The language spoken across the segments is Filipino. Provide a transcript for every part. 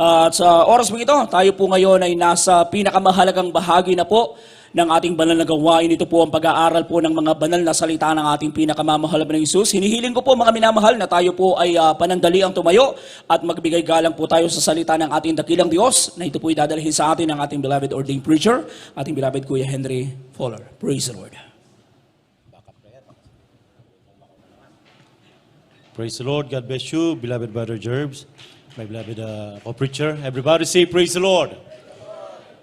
At sa oras mo ito, tayo po ngayon ay nasa pinakamahalagang bahagi na po ng ating banal na gawain. Ito po ang pag-aaral po ng mga banal na salita ng ating pinakamamahal na Jesus. Hinihiling ko po mga minamahal na tayo po ay panandaliang tumayo at magbigay galang po tayo sa salita ng ating dakilang Diyos na ito po idadalhin sa atin ng ating beloved ordained preacher, ating beloved Kuya Henry Fowler. Praise the Lord. Praise the Lord. God bless you, beloved Brother Jerbs, my beloved co-preacher. Everybody say, praise the Lord.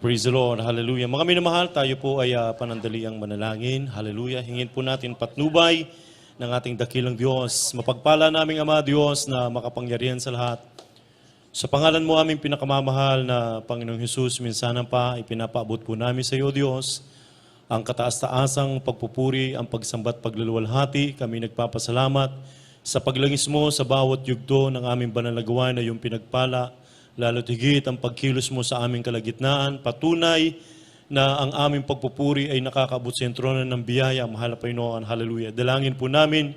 Praise the Lord. Hallelujah. Mga minamahal, tayo po ay panandaliang manalangin. Hallelujah. Hingin po natin patnubay ng ating dakilang Diyos. Mapagpala naming Ama Diyos na makapangyarihan sa lahat. Sa pangalan mo aming pinakamamahal na Panginoong Hesus, minsanan pa ipinapaabot po namin sa iyo, Diyos, ang kataas-taasang pagpupuri, ang pagsambat, pagluluwalhati. Kami nagpapasalamat sa paglangis mo sa bawat yugto ng aming banal na gawain na iyong pinagpala, lalo't higit ang pagkilos mo sa aming kalagitnaan, patunay na ang aming pagpupuri ay nakakaabot sa entronan ng biyaya, mahal na Panginoon, hallelujah. Dalangin po namin,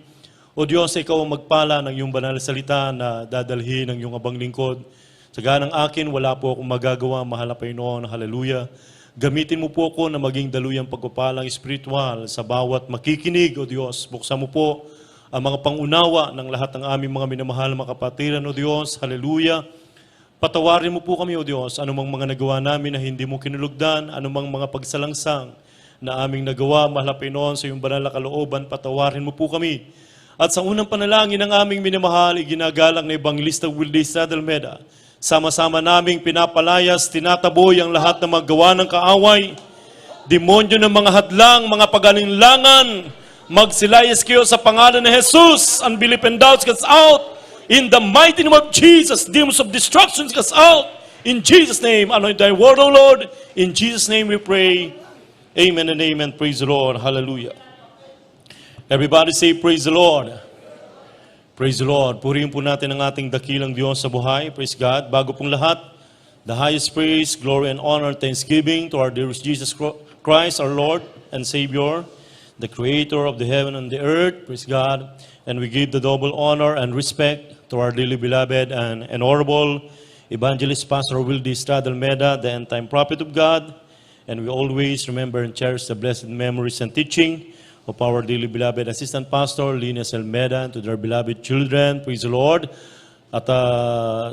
O Diyos, ikaw ang magpala ng iyong banal na salita na dadalhin ng iyong abang lingkod. Sa ganang akin, wala po akong magagawa, mahal na Panginoon, hallelujah. Gamitin mo po ako na maging daluyang pagpapalang espiritual sa bawat makikinig, O Diyos. Buksan mo po ang mga pangunawa ng lahat ng aming mga minamahal mga kapatiran, O Diyos. Hallelujah. Patawarin mo po kami, O Diyos, anumang mga nagawa namin na hindi mo kinulugdan, anumang mga pagsalangsang na aming nagawa, mahal na Panginoon, sa iyong banal na kalooban, patawarin mo po kami. At sa unang panalangin ng aming minamahal, iginagalang na Evangelista Wildy Sadalmeda, sama-sama naming pinapalayas, tinataboy ang lahat ng mga gawa ng kaaway, demonyo ng mga hadlang, mga pag-alinlangan, magsilayas kayo sa pangalan ni Jesus. Unbelief and doubts gets out. In the mighty name of Jesus, demons of destruction gets out. In Jesus' name, anoint thy word, O Lord. In Jesus' name we pray. Amen and amen. Praise the Lord. Hallelujah. Everybody say, praise the Lord. Praise the Lord. Purihin po natin ang ating dakilang Diyos sa buhay. Praise God. Bago pong lahat, the highest praise, glory, and honor, thanksgiving to our dearest Jesus Christ, our Lord and Savior, the Creator of the heaven and the earth, praise God, and we give the double honor and respect to our dearly beloved and honorable Evangelist Pastor Wildy Almeda, the end-time prophet of God, and we always remember and cherish the blessed memories and teaching of our dearly beloved Assistant Pastor Linus Almeda, and to their beloved children, praise the Lord. At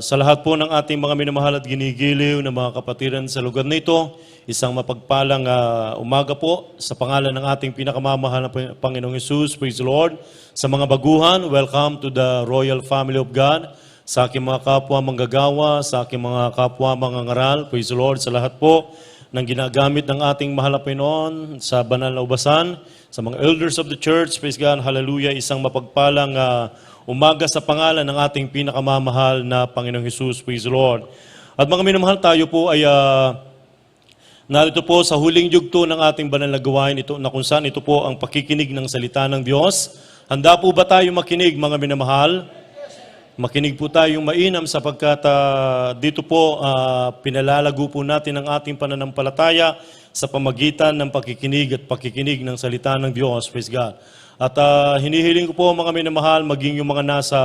sa lahat po ng ating mga minamahal at ginigiliw na mga kapatiran sa lugar na ito, isang mapagpalang umaga po sa pangalan ng ating pinakamamahal na Panginoong Hesus. Praise the Lord. Sa mga baguhan, welcome to the Royal Family of God. Sa aking mga kapwa manggagawa, sa aking mga kapwa mangangaral, praise the Lord. Sa lahat po ng ginagamit ng ating mahal na Panginoon sa banal na ubasan, sa mga elders of the church, praise God, hallelujah, isang mapagpalang umaga sa pangalan ng ating pinakamamahal na Panginoong Hesus. Praise the Lord. At mga minamahal, tayo po ay narito po sa huling yugto ng ating banal na gawain ito, na kung saan ito po ang pakikinig ng salita ng Diyos. Handa po ba tayo makinig, mga minamahal? Makinig po tayong mainam sapagkat dito po pinalalago po natin ang ating pananampalataya sa pamagitan ng pakikinig ng salita ng Diyos. Praise God. At hinihiling ko po mga minamahal, maging yung mga nasa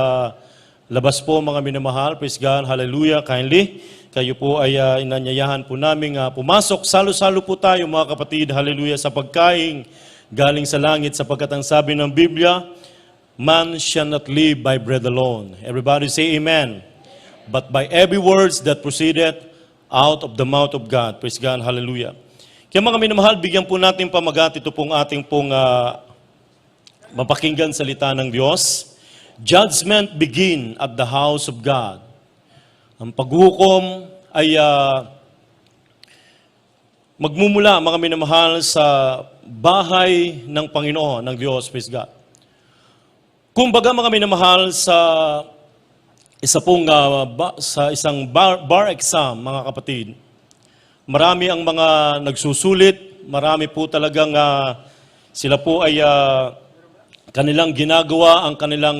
labas po mga minamahal, praise God, hallelujah, kindly. Kayo po ay inanyayahan po namin pumasok. Salo-salo po tayo mga kapatid, hallelujah, sa pagkain galing sa langit sapagkat ang sabi ng Biblia, man shall not live by bread alone. Everybody say amen. But by every words that proceeded out of the mouth of God. Praise God, hallelujah. Kaya mga minamahal, bigyan po natin pamagat ito pong ating pong mapakinggan salita ng Diyos. Judgment begin at the house of God. Ang paghukom ay magmumula, mga minamahal, sa bahay ng Panginoon, ng Diyos, praise God. Kumbaga, mga minamahal, sa isang bar exam, mga kapatid, marami ang mga nagsusulit, marami po talagang sila po ay kanilang ginagawa, ang kanilang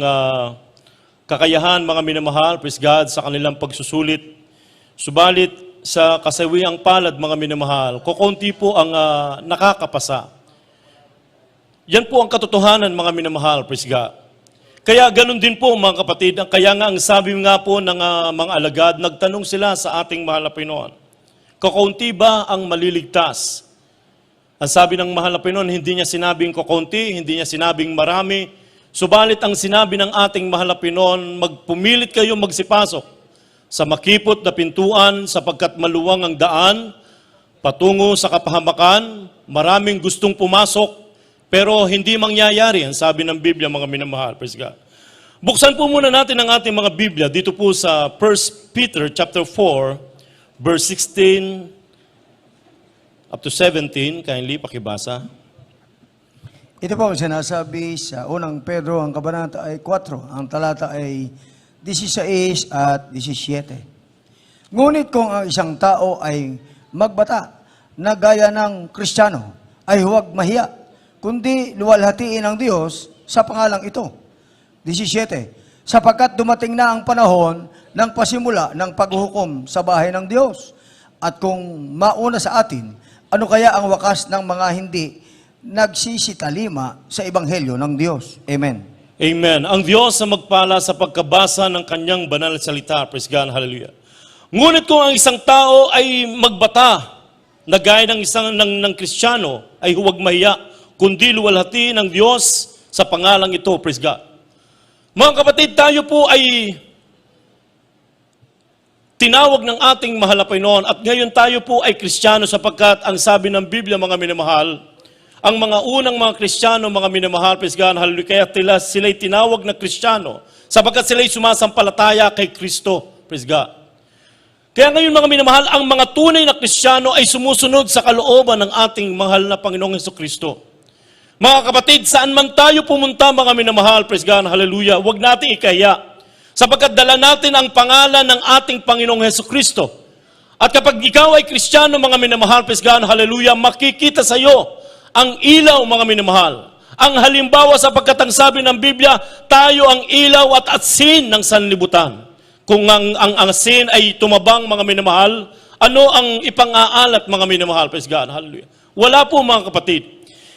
kakayahan, mga minamahal, praise God, sa kanilang pagsusulit. Subalit, sa kasawiang palad, mga minamahal, kukunti po ang nakakapasa. Yan po ang katotohanan, mga minamahal, praise God. Kaya ganun din po mga kapatid, kaya nga ang sabi nga po ng mga alagad, nagtanong sila sa ating mahal na Panginoon, kakaunti ba ang maliligtas? Ang sabi ng mahal na Panginoon, hindi niya sinabing kakaunti, hindi niya sinabing marami, subalit ang sinabi ng ating mahal na Panginoon, magpumilit kayo magsipasok sa makipot na pintuan sapagkat maluwang ang daan, patungo sa kapahamakan, maraming gustong pumasok, pero hindi mangyayari, ang sabi ng Biblia, mga minamahal. Praise God. Buksan po muna natin ang ating mga Biblia dito po sa 1 Peter chapter 4, verse 16 up to 17. Kindly pakibasa. Ito po ang sinasabi sa unang Pedro, ang kabanata ay 4, ang talata ay 16 at 17. Ngunit kung ang isang tao ay magbata na gaya ng Kristiyano, ay huwag mahiya, kundi luwalhatiin ang Diyos sa pangalang ito. 17. Sapagkat dumating na ang panahon ng pasimula ng paghuhukom sa bahay ng Diyos. At kung mauna sa atin, ano kaya ang wakas ng mga hindi nagsisitalima sa Ebanghelyo ng Diyos? Amen. Amen. Ang Diyos ang magpala sa pagkabasa ng kanyang banal na salita. Praise God. Hallelujah. Ngunit kung ang isang tao ay magbata na gaya ng Kristiyano, ay huwag mahiya, kundi luwalhati ng Diyos sa pangalang ito. Praise God. Mga kapatid, tayo po ay tinawag ng ating mahal na Panginoon at ngayon tayo po ay Kristiyano sapagkat ang sabi ng Biblia, mga minamahal, ang mga unang mga Kristiyano, mga minamahal, praise God, hallelujah, kaya sila'y tinawag na Kristiyano sapagkat sila'y sumasampalataya kay Kristo. Praise God. Kaya ngayon mga minamahal, ang mga tunay na Kristiyano ay sumusunod sa kalooban ng ating mahal na Panginoong Hesukristo. Mga kapatid, saan man tayo pumunta mga minamahal, praise God, hallelujah, huwag natin ikahiya. Sapagkat dala natin ang pangalan ng ating Panginoong Hesukristo. At kapag ikaw ay Kristiyano mga minamahal, praise God, hallelujah, makikita sa iyo ang ilaw mga minamahal. Ang halimbawa sapagkat ang sabi ng Biblia, tayo ang ilaw at asin ng sanlibutan. Kung ang asin ay tumabang mga minamahal, ano ang ipang-aalat mga minamahal, praise God, hallelujah. Wala po mga kapatid.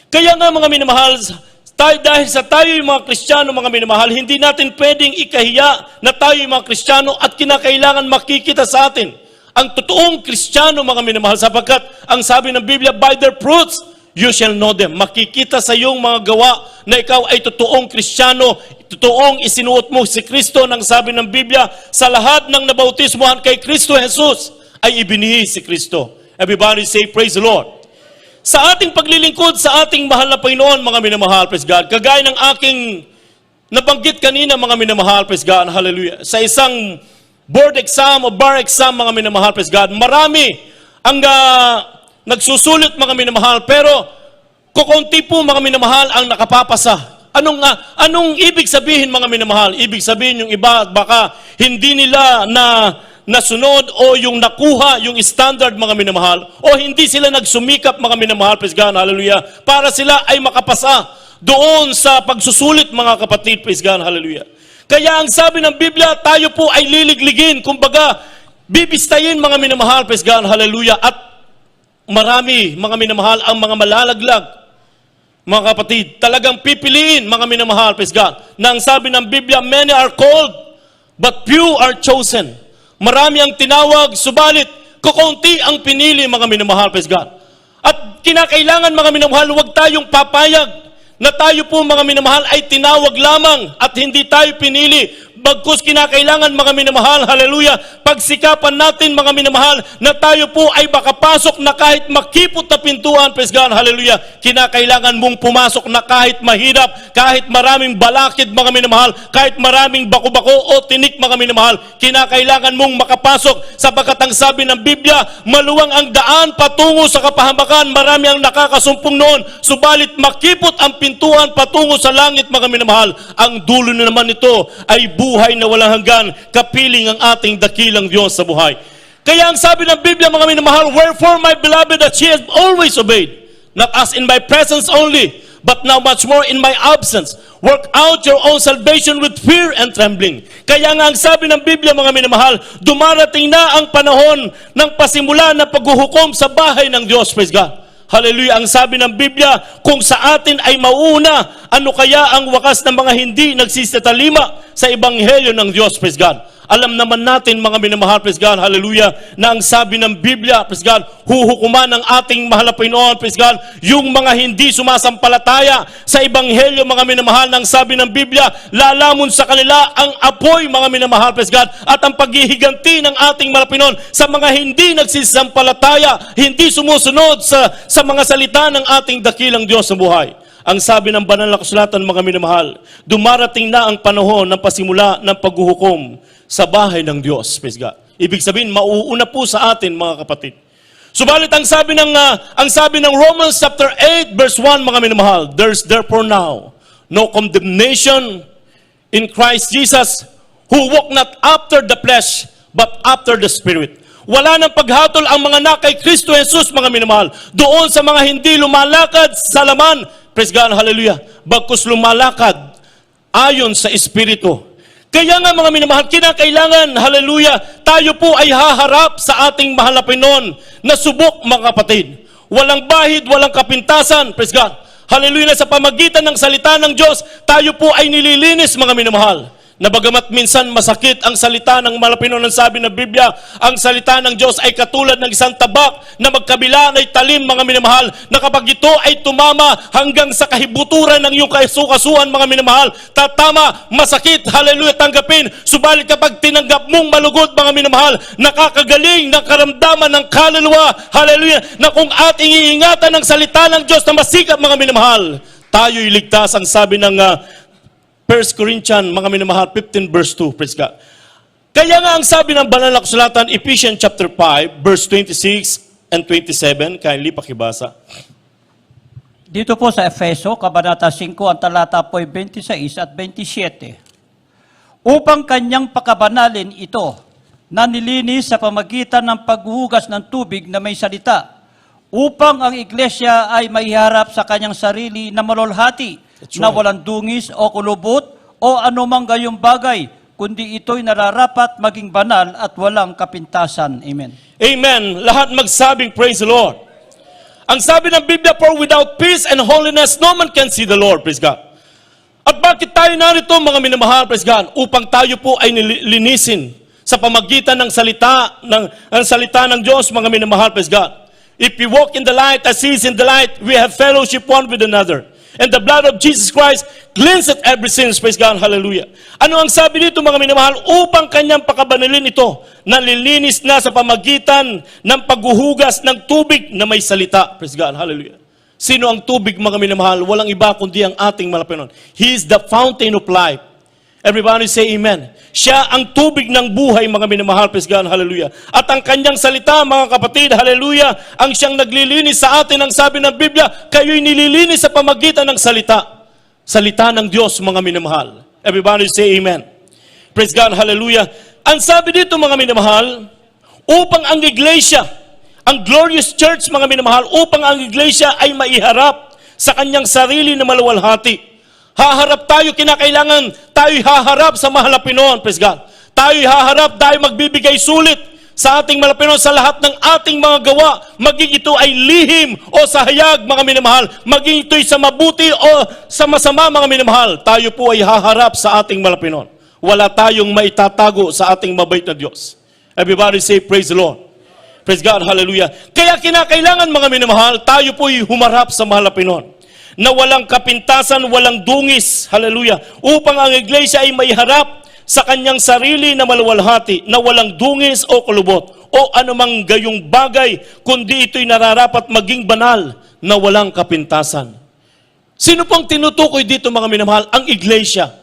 Kaya nga mga minamahal, dahil sa tayo yung mga Kristiyano mga minamahal, hindi natin pwedeng ikahiya na tayo yung mga Kristiyano at kinakailangan makikita sa atin ang totoong Kristiyano mga minamahal sapagkat ang sabi ng Biblia, by their fruits, you shall know them. Makikita sa iyong mga gawa na ikaw ay totoong Kristiyano, totoong isinuot mo si Kristo nang sabi ng Biblia, sa lahat ng nabautismohan kay Kristo Jesus ay ibinihi si Kristo. Everybody say, praise the Lord. Sa ating paglilingkod sa ating mahal na Panginoon, mga minamahal, praise God, kagaya ng aking nabanggit kanina, mga minamahal, praise God, hallelujah, sa isang board exam o bar exam, mga minamahal, praise God, marami ang nagsusulit, mga minamahal, pero kukunti po, mga minamahal, ang nakapapasa. Anong ibig sabihin, mga minamahal? Ibig sabihin yung iba, baka hindi nila nasunod o yung nakuha yung standard mga minamahal o hindi sila nagsumikap mga minamahal, praise God, hallelujah, para sila ay makapasa doon sa pagsusulit mga kapatid, praise God, hallelujah. Kaya ang sabi ng Biblia, tayo po ay liligligin, kumbaga bibistayin mga minamahal, praise God, hallelujah, at marami mga minamahal ang mga malalaglag. Mga kapatid, talagang pipiliin mga minamahal, praise God, na ang sabi ng Biblia, many are called but few are chosen. Marami ang tinawag, subalit kukunti ang pinili mga minamahal, praise God. At kinakailangan mga minamahal, huwag tayong papayag na tayo po mga minamahal ay tinawag lamang at hindi tayo pinili. Bagkus kinakailangan mga minamahal, hallelujah, pagsikapan natin mga minamahal na tayo po ay makapasok na kahit makipot na pintuan, praise God, hallelujah, kinakailangan mong pumasok na kahit mahirap, kahit maraming balakid mga minamahal, kahit maraming bako-bako o tinik mga minamahal, kinakailangan mong makapasok sapagkat ang sabi ng Biblia, maluwang ang daan patungo sa kapahamakan, marami ang nakakasumpong noon, subalit makipot ang pintuan patungo sa langit mga minamahal, ang dulo na naman nito ay buhay na walang hanggan, kapiling ang ating dakilang Diyos sa buhay. Kaya ang sabi ng Biblia, mga minamahal, wherefore my beloved that she has always obeyed, not as in my presence only, but now much more in my absence. Work out your own salvation with fear and trembling. Kaya nga ang sabi ng Biblia, mga minamahal, dumarating na ang panahon ng pasimula na paghuhukom sa bahay ng Diyos, praise God. Hallelujah. Ang sabi ng Biblia, kung sa atin ay mauuna, ano kaya ang wakas ng mga hindi nagsisitalima sa Ebanghelyo ng Diyos, praise God. Alam naman natin, mga minamahal, praise God, hallelujah, na ang sabi ng Biblia, praise God, huhukuman ng ating mahal na Panginoon, praise God, yung mga hindi sumasampalataya sa Ebanghelyo, mga minamahal, ng sabi ng Biblia, lalamon sa kanila ang apoy, mga minamahal, praise God, at ang paghihiganti ng ating mahal na Panginoon sa mga hindi nagsisampalataya, hindi sumusunod sa mga salita ng ating dakilang Diyos sa buhay. Ang sabi ng banal na kasulatan, mga minamahal, dumarating na ang panahon ng pasimula ng paghuhukom sa bahay ng Diyos. Praise God. Ibig sabihin, mauuna po sa atin, mga kapatid. Subalit ang sabi ng Romans chapter 8 verse 1, mga minamahal, there's therefore now no condemnation in Christ Jesus, who walk not after the flesh but after the Spirit. Wala nang paghatol ang mga na kay Kristo Jesus, mga minamahal, doon sa mga hindi lumalakad sa laman. Praise God, hallelujah. Bagkus lumalakad ayon sa Espiritu. Kaya nga, mga minamahal, kinakailangan, hallelujah, tayo po ay haharap sa ating mahal na Panginoon na subok, mga kapatid. Walang bahid, walang kapintasan, praise God. Hallelujah, na sa pamagitan ng salita ng Diyos, tayo po ay nililinis, mga minamahal. Na bagamat minsan masakit ang salita ng malapino ng sabi ng Biblia, ang salita ng Diyos ay katulad ng isang tabak na magkabila ay talim, mga minamahal, na kapag ito ay tumama hanggang sa kahibuturan ng iyong kasukasuan, mga minamahal, tatama, masakit, hallelujah, tanggapin. Subalit kapag tinanggap mong malugod, mga minamahal, nakakagaling ng karamdaman ng kaluluwa, hallelujah, na kung ating iingatan ng salita ng Diyos na masikap, mga minamahal, tayo'y ligtas. Ang sabi ng 1 Corinthians, mga minamahal, 15 verse 2, praise God. Kaya nga ang sabi ng banal na kasulatan, Ephesians chapter 5, verse 26 and 27, kindly pakibasa. Dito po sa Efeso, Kabanata 5, ang talata po ay 26 at 27. Upang kanyang pakabanalin ito, na nilinis sa pamagitan ng paghuhugas ng tubig na may salita, upang ang iglesia ay maiharap sa kanyang sarili na malulhati, That's na right. walang dungis o kulubot o anumang gayong bagay, kundi ito'y nararapat maging banal at walang kapintasan. Amen. Amen. Lahat magsabing, praise the Lord. Ang sabi ng Biblia, for without peace and holiness, no man can see the Lord, praise God. At bakit tayo narito, mga minamahal, praise God? Upang tayo po ay linisin sa pamagitan ng salita ng Diyos, mga minamahal, praise God. If we walk in the light as He is in the light, we have fellowship one with another. And the blood of Jesus Christ cleanseth every sin. Praise God, hallelujah. Ano ang sabi dito, mga minamahal? Upang kanyang pakabanalin ito, nalilinis na sa pamagitan ng paghuhugas ng tubig na may salita. Praise God, hallelujah. Sino ang tubig, mga minamahal? Walang iba kundi ang ating malapinon. He is the fountain of life. Everybody say amen. Siya ang tubig ng buhay, mga minamahal, praise God, hallelujah. At ang kanyang salita, mga kapatid, hallelujah, ang siyang naglilinis sa atin. Ang sabi ng Biblia, kayo'y nililinis sa pamagitan ng salita. Salita ng Diyos, mga minamahal. Everybody say amen. Praise God, hallelujah. Ang sabi dito, mga minamahal, upang ang iglesia, ang glorious church, mga minamahal, upang ang iglesia ay maiharap sa kanyang sarili na maluwalhati. Haharap tayo, kinakailangan tayo'y haharap sa mahal na Panginoon, praise God. Tayo'y haharap, tayo magbibigay sulit sa ating mahal na Panginoon sa lahat ng ating mga gawa. Maging ito ay lihim o sa hayag, mga minamahal. Maging ito'y sa mabuti o sa masama, mga minamahal. Tayo po ay haharap sa ating mahal na Panginoon. Wala tayong maitatago sa ating mabait na Diyos. Everybody say, praise the Lord. Praise God, hallelujah. Kaya kinakailangan, mga minamahal, tayo po'y humarap sa mahal na Panginoon, na walang kapintasan, walang dungis, hallelujah, upang ang iglesia ay maiharap sa kanyang sarili na maluwalhati, na walang dungis o kulubot, o anumang gayong bagay, kundi ito'y nararapat maging banal, na walang kapintasan. Sino pong tinutukoy dito, mga minamahal? Ang iglesia.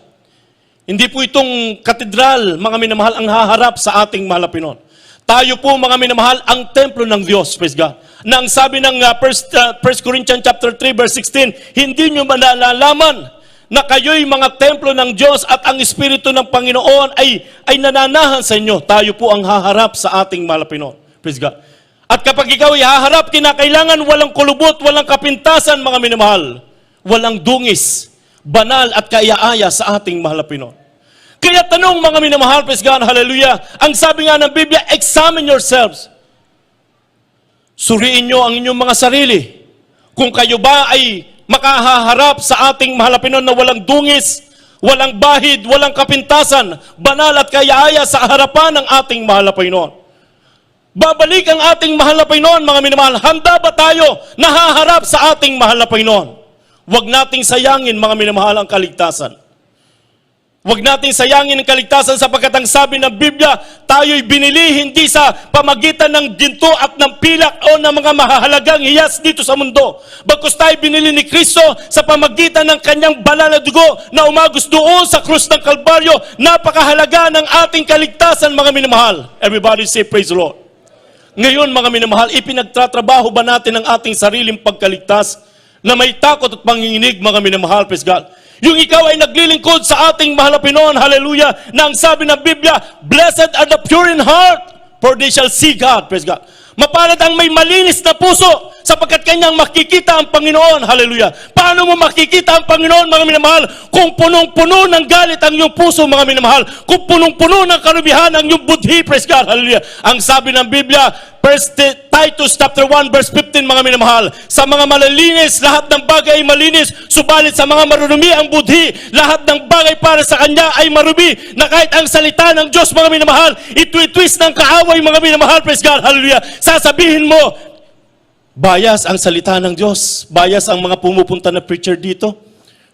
Hindi po itong katedral, mga minamahal, ang haharap sa ating mahal na Panginoon. Tayo po, mga minamahal, ang templo ng Diyos, praise God. Na ang sabi ng 1 Corinthians chapter 3 verse 16, hindi nyo malalaman na kayo'y mga templo ng Diyos at ang Espiritu ng Panginoon ay nananahan sa inyo. Tayo po ang haharap sa ating mahal na Panginoon. Praise God. At kapag ikaw ay haharap, kinakailangan walang kulubot, walang kapintasan, mga minamahal. Walang dungis, banal at kaya-aya sa ating mahal na Panginoon. Kaya tanong, mga minamahal, praise God, hallelujah, ang sabi nga ng Biblia, examine yourselves. Suriin nyo ang inyong mga sarili. Kung kayo ba ay makahaharap sa ating mahal na Panginoon na walang dungis, walang bahid, walang kapintasan, banal at kaya-aya sa harapan ng ating mahal na Panginoon. Babalik ang ating mahal na Panginoon, mga minamahal. Handa ba tayo na haharap sa ating mahal na Panginoon? Huwag nating sayangin, mga minamahal, ang kaligtasan. Huwag nating sayangin ang kaligtasan sapagkat ang sabi ng Biblia, tayo'y binili hindi sa pamagitan ng ginto at ng pilak o ng mga mahahalagang hiyas dito sa mundo. Bagkus tayo binili ni Kristo sa pamagitan ng kanyang banal na dugo na umagos doon sa krus ng Kalbaryo. Napakahalaga ng ating kaligtasan, mga minamahal. Everybody say, praise the Lord. Ngayon, mga minamahal, ipinagtatrabaho ba natin ang ating sariling pagkaligtas na may takot at panginginig, mga minamahal, praise God? Yung ikaw ay naglilingkod sa ating mahal na Panginoon, hallelujah, na ang sabi ng Biblia, blessed are the pure in heart, for they shall see God, praise God. Mapalad ang may malinis na puso, sapagkat kanyang makikita ang Panginoon, hallelujah. Paano mo makikita ang Panginoon, mga minamahal? Kung punong-puno ng galit ang iyong puso, mga minamahal. Kung punong-puno ng karubihan ang iyong budhi, praise God, hallelujah. Ang sabi ng Biblia, Titus chapter 1 verse 15, mga minamahal, sa mga malalinis, lahat ng bagay ay malinis, subalit sa mga marurumi ang budhi, lahat ng bagay para sa kanya ay marumi, na kahit ang salita ng Diyos, mga minamahal, itwi-twist ng kaaway, mga minamahal, praise God, hallelujah. Sasabihin mo, bias ang salita ng Diyos, bias ang mga pumupunta na preacher dito,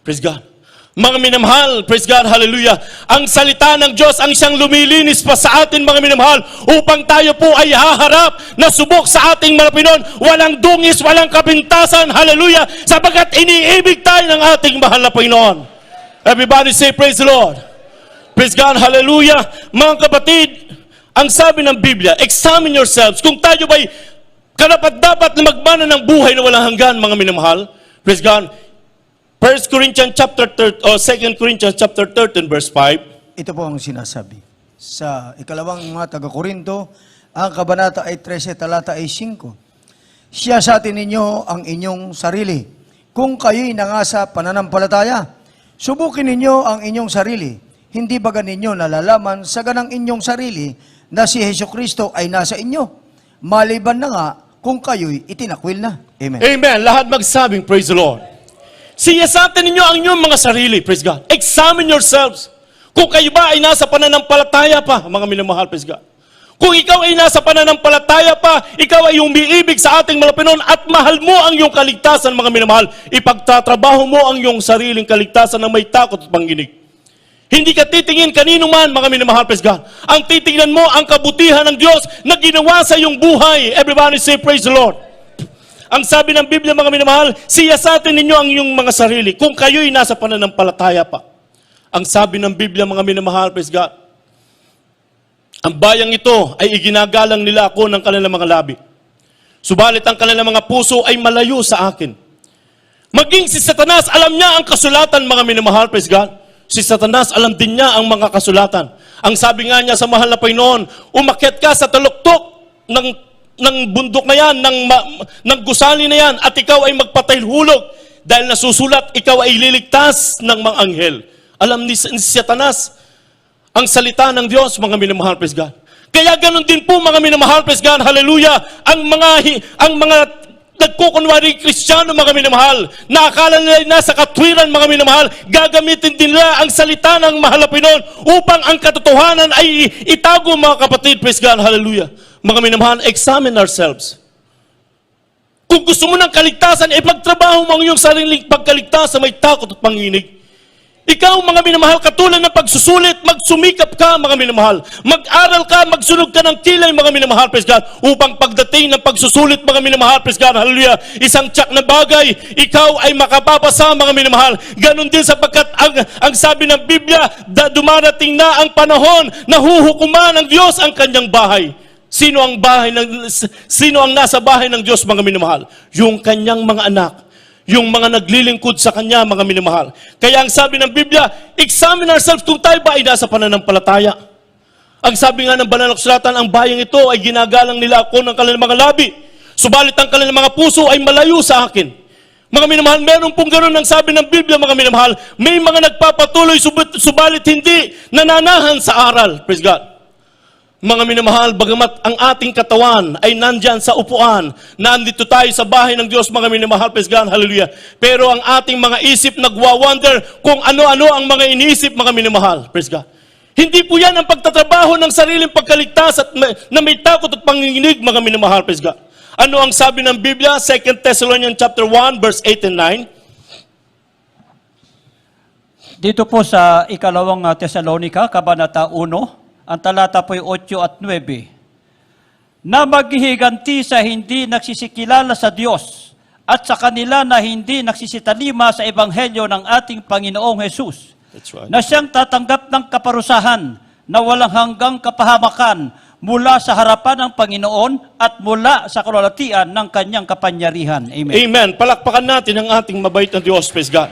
praise God. Mga minamahal, praise God, hallelujah. Ang salita ng Diyos ang siyang lumilinis pa sa atin, mga minamahal, upang tayo po ay haharap na subok sa ating mga Panginoon. Walang dungis, walang kapintasan, hallelujah, sapagkat iniibig tayo ng ating mahal na Panginoon. Everybody say, praise the Lord. Praise God, hallelujah. Mga kapatid, ang sabi ng Biblia, examine yourselves. Kung tayo ba'y karapat-dapat na magmana ng buhay na walang hanggan, mga minamahal, praise God. 1 Corinthians chapter 13, o 2 Corinthians chapter 13 verse 5. Ito po ang sinasabi. Sa ikalawang mga taga-Korinto, ang kabanata ay 13, talata ay 5. Siya sa atin ninyo ang inyong sarili. Kung kayo'y nangasa pananampalataya, subukin ninyo ang inyong sarili. Hindi ba ninyo nalalaman sa ganang inyong sarili na si Hesukristo ay nasa inyo? Maliban na nga kung kayo'y itinakwil na. Amen. Amen. Lahat magsabing, praise the Lord. Siya sa atin ninyo ang inyong mga sarili, praise God. Examine yourselves. Kung kayo ba ay nasa pananampalataya pa, mga minamahal, praise God. Kung ikaw ay nasa pananampalataya pa, ikaw ay umiibig sa ating mga Panginoon at mahal mo ang iyong kaligtasan, mga minamahal, ipagtatrabaho mo ang iyong sariling kaligtasan na may takot at panginig. Hindi ka titingin kanino man, mga minamahal, praise God. Ang titingnan mo ang kabutihan ng Diyos na ginawa sa iyong buhay. Everybody say, praise the Lord. Ang sabi ng Biblia, mga minamahal, siya sa atin ninyo ang inyong mga sarili. Kung kayo'y nasa pananampalataya pa. Ang sabi ng Biblia, mga minamahal, praise God, ang bayang ito ay iginagalang nila ako ng kanilang mga labi. Subalit ang kanilang mga puso ay malayo sa akin. Maging si Satanas, alam niya ang kasulatan, mga minamahal, praise God. Si Satanas, alam din niya ang mga kasulatan. Ang sabi nga niya sa mahal na Panginoon, umakyat ka sa taluktok ng bundok na yan, ng gusali na yan, at ikaw ay magpatahilhulog dahil nasusulat, ikaw ay liligtas ng mga anghel. Alam ni Satanas ang salita ng Diyos, mga minamahal, praise God. Kaya ganun din po, mga minamahal, praise God, hallelujah, ang mga nagkukunwari Kristiyano, mga minamahal, na akala nila nasa katwiran, mga minamahal, gagamitin din nila ang salita ng mahal na Panginoon upang ang katotohanan ay itago, mga kapatid, praise God, hallelujah. Mga minamahal, examine ourselves. Kung gusto mo ng kaligtasan, ipagtrabaho mo ang iyong sariling pagkaligtasan, may takot at panginig. Ikaw, mga minamahal, katulad ng pagsusulit, magsumikap ka, mga minamahal. Mag-aral ka, magsunog ka ng kilay, mga minamahal, praise God, upang pagdating ng pagsusulit, mga minamahal, praise God, hallelujah, isang tiyak na bagay, ikaw ay makapapasa, mga minamahal. Ganon din sapagkat ang sabi ng Biblia, dumarating na ang panahon na huhukuman ng Diyos ang kanyang bahay. Sino ang nasa bahay ng Diyos, mga minamahal? Yung kanyang mga anak, yung mga naglilingkod sa kanya, mga minamahal. Kaya ang sabi ng Biblia, examine ourselves kung tayo ba ay nasa pananampalataya. Ang sabi nga ng banal na kasulatan, ang bayang ito ay ginagalang nila ako ng kanilang mga labi. Subalit ang kanilang mga puso ay malayo sa akin. Mga minamahal, meron pong ganoon ang sabi ng Biblia, mga minamahal. May mga nagpapatuloy, subalit hindi nananahan sa aral. Praise God. Mga minamahal, bagamat ang ating katawan ay nandyan sa upuan, nandito tayo sa bahay ng Diyos, mga minamahal, praise God, hallelujah. Pero ang ating mga isip nagwa-wonder kung ano-ano ang mga iniisip, mga minamahal, praise God. Hindi po yan ang pagtatrabaho ng sariling pagkaligtas at na may takot at panginginig, mga minamahal, praise God. Ano ang sabi ng Biblia? 2 Thessalonians chapter 1, verse 8 and 9. Dito po sa ikalawang Tesalonika, Kabanata 1, ang talata po'y 8 at 9, na maghihiganti sa hindi nagsisikilala sa Diyos at sa kanila na hindi nagsisitalima sa Ebanghelyo ng ating Panginoong Hesus, That's right. na siyang tatanggap ng kaparusahan na walang hanggang kapahamakan mula sa harapan ng Panginoon at mula sa kalwalhatian ng kanyang kapangyarihan. Amen. Amen. Palakpakan natin ang ating mabait na Diyos, praise God.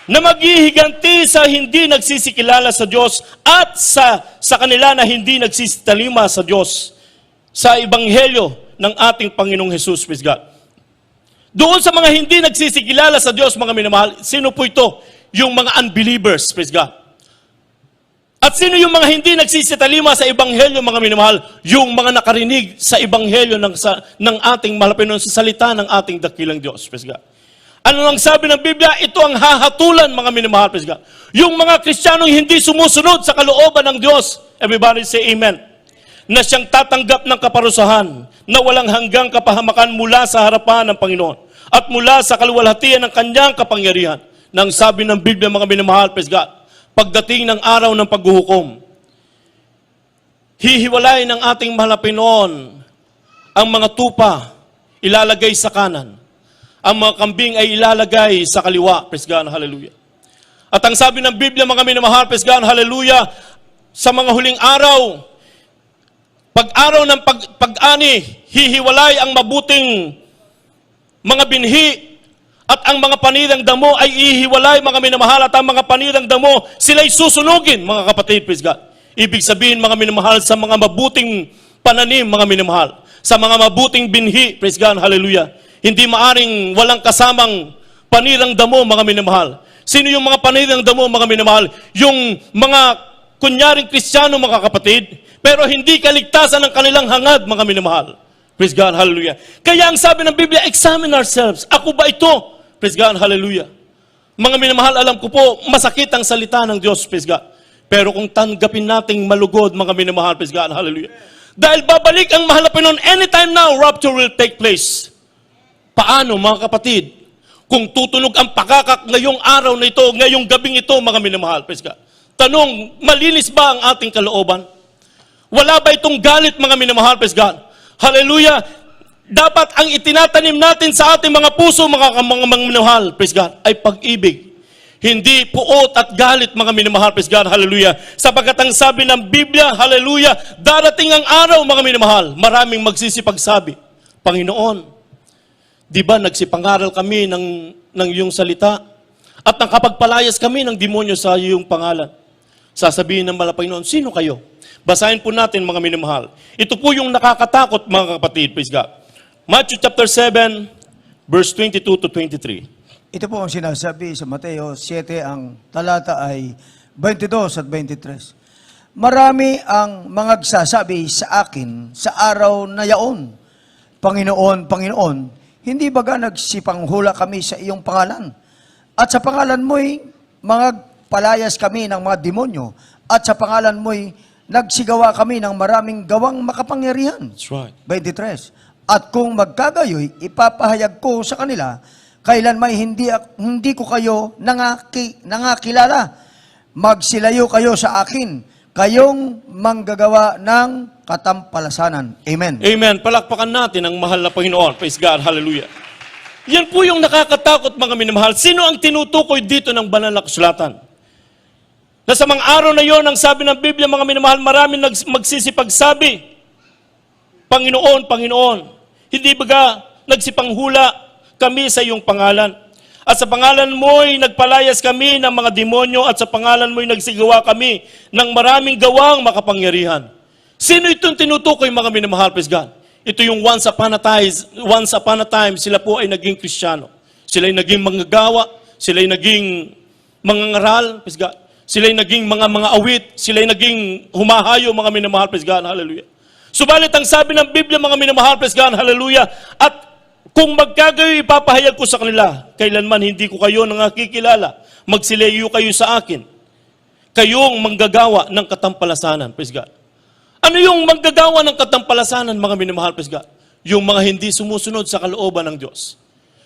Na maghihiganti sa hindi nagsisikilala sa Diyos at sa kanila na hindi nagsisitalima sa Diyos sa Ebanghelyo ng ating Panginoong Hesus, praise God. Doon sa mga hindi nagsisikilala sa Diyos, mga minamahal, sino po ito? Yung mga unbelievers, praise God. At sino yung mga hindi nagsisitalima sa Ebanghelyo, mga minamahal? Yung mga nakarinig sa Ebanghelyo ng ating malapinon sa salita ng ating dakilang Diyos, praise God. Ano lang sabi ng Biblia? Ito ang hahatulan, mga minamahal, praise God. Yung mga Kristiyanong hindi sumusunod sa kalooban ng Diyos, everybody say amen, na siyang tatanggap ng kaparusahan na walang hanggang kapahamakan mula sa harapan ng Panginoon at mula sa kaluwalhatian ng kanyang kapangyarihan. Nang sabi ng Biblia, mga minamahal, praise God, pagdating ng araw ng paghuhukom, hihiwalay ng ating mahal na Panginoon ang mga tupa, ilalagay sa kanan. Ang mga kambing ay ilalagay sa kaliwa. Praise God, hallelujah. At ang sabi ng Biblia, mga minamahal, praise God, hallelujah, sa mga huling araw, pag-araw ng pag-ani, hihiwalay ang mabuting mga binhi at ang mga panirang damo ay ihiwalay, mga minamahal, at ang mga panirang damo, sila'y susunugin, mga kapatid, praise God. Ibig sabihin, mga minamahal, sa mga mabuting pananim, mga minamahal, sa mga mabuting binhi, praise God, hallelujah. Hindi maaring walang kasamang panirang damo, mga minamahal. Sino yung mga panirang damo, mga minamahal? Yung mga kunyaring Kristiyano, mga kapatid, pero hindi kaligtasan ng kanilang hangad, mga minamahal. Praise God, hallelujah. Kaya ang sabi ng Biblia, examine ourselves. Ako ba ito? Praise God, hallelujah. Mga minamahal, alam ko po, masakit ang salita ng Diyos, praise God. Pero kung tanggapin nating malugod, mga minamahal, praise God, hallelujah. Dahil babalik ang mahal na Panginoon, anytime now, rapture will take place. Paano, mga kapatid, kung tutunog ang pakakak ngayong araw na ito, ngayong gabing ito, mga minamahal, praise God. Tanong, malinis ba ang ating kalooban? Wala ba itong galit, mga minamahal, praise God? Hallelujah! Dapat ang itinatanim natin sa ating mga puso, mga minamahal, praise God, ay pag-ibig. Hindi puot at galit, mga minamahal, praise God, hallelujah. Sapagkat ang sabi ng Biblia, hallelujah, darating ang araw, mga minamahal, maraming magsisipagsabi, Panginoon, di ba nagsipangaral kami ng iyong salita at nakapagpalayas kami ng demonyo sa iyong pangalan? Sasabihin ng Panginoon, sino kayo? Basahin po natin, mga minamahal. Ito po yung nakakatakot, mga kapatid, praise God. Matthew chapter 7, verse 22 to 23. Ito po ang sinasabi sa Mateo 7, ang talata ay 22 at 23. Marami ang mga nagsasabi sa akin sa araw na yaon, Panginoon, Panginoon, hindi baga nagsipanghula kami sa iyong pangalan? At sa pangalan mo'y mga palayas kami ng mga demonyo. At sa pangalan mo'y nagsigawa kami ng maraming gawang makapangyarihan. That's right. 23. At kung magkagayoy, ipapahayag ko sa kanila, kailan may hindi ko kayo nangakilala. Magsilayo kayo sa akin, kayong manggagawa ng katampalasanan. Amen. Amen. Palakpakan natin ang mahal na Panginoon. Praise God. Hallelujah. Yan po yung nakakatakot, mga minamahal. Sino ang tinutukoy dito ng banal na kasulatan? Na sa mga araw na yon, ang sabi ng Biblia, mga minamahal, maraming magsisipagsabi, Panginoon, Panginoon, hindi baga nagsipanghula kami sa iyong pangalan? At sa pangalan mo'y nagpalayas kami ng mga demonyo at sa pangalan mo'y nagsigawa kami ng maraming gawang makapangyarihan. Sino itong tinutukoy, mga minamahal, praise God? Ito yung once upon a time, sila po ay naging Kristiyano. Sila ay naging manggagawa, sila ay naging mangangaral, praise God. Sila'y naging mga awit, sila'y naging humahayo, mga minamahal, praise God, hallelujah. Subalit ang sabi ng Biblia, mga minamahal, praise God, hallelujah, at kung magkagayo, ipapahayag ko sa kanila, kailanman hindi ko kayo nakikilala, magsilayo kayo sa akin, kayong manggagawa ng katampalasanan, praise God. Ano yung manggagawa ng katampalasanan, mga minamahal, praise God? Yung mga hindi sumusunod sa kalooban ng Diyos.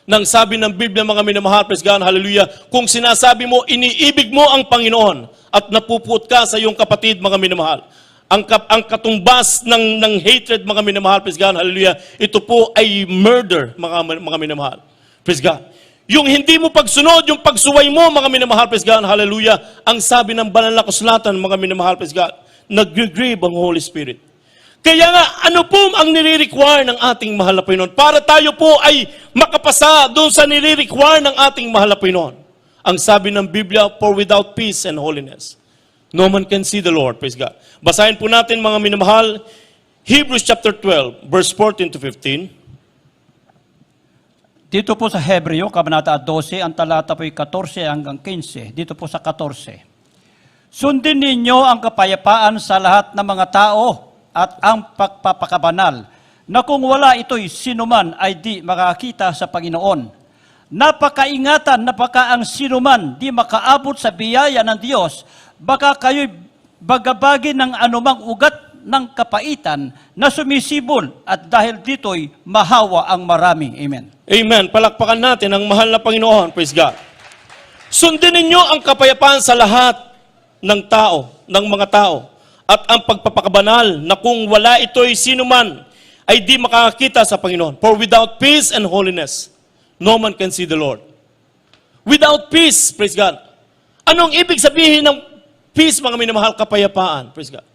Nang sabi ng Biblia, mga minamahal, praise God, hallelujah, kung sinasabi mo, iniibig mo ang Panginoon at napupuot ka sa iyong kapatid, mga minamahal, ang katumbas ng hatred, mga minamahal, praise God, hallelujah, ito po ay murder, mga minamahal, praise God. Yung hindi mo pagsunod, yung pagsuway mo, mga minamahal, praise God, hallelujah, ang sabi ng banal na kasulatan, mga minamahal, praise God, nag-grieve ang Holy Spirit. Kaya nga, ano po ang nire-require ng ating mahal na Panginoon? Para tayo po ay makapasa doon sa nire-require ng ating mahal na Panginoon. Ang sabi ng Biblia, for without peace and holiness, no man can see the Lord. Praise God. Basahin po natin, mga minamahal, Hebrews chapter 12, verse 14 to 15. Dito po sa Hebreo, Kabanata 12, ang talata po ay 14 hanggang 15. Dito po sa 14. Sundin ninyo ang kapayapaan sa lahat ng mga tao at ang pagpapakabanal, na kung wala ito'y sinuman ay di makakita sa Panginoon. Napakaingatan na baka ang sinuman di makaabot sa biyaya ng Diyos, baka kayo'y bagabagi ng anumang ugat ng kapaitan na sumisibol at dahil dito'y mahawa ang marami. Amen. Amen. Palakpakan natin ang mahal na Panginoon. Praise God. Sundin ninyo ang kapayapaan sa lahat ng tao, ng mga tao, at ang pagpapakabanal na kung wala ito'y sinuman ay di makakita sa Panginoon. For without peace and holiness, no man can see the Lord. Without peace, praise God. Anong ibig sabihin ng peace, mga minamahal? Kapayapaan, praise God.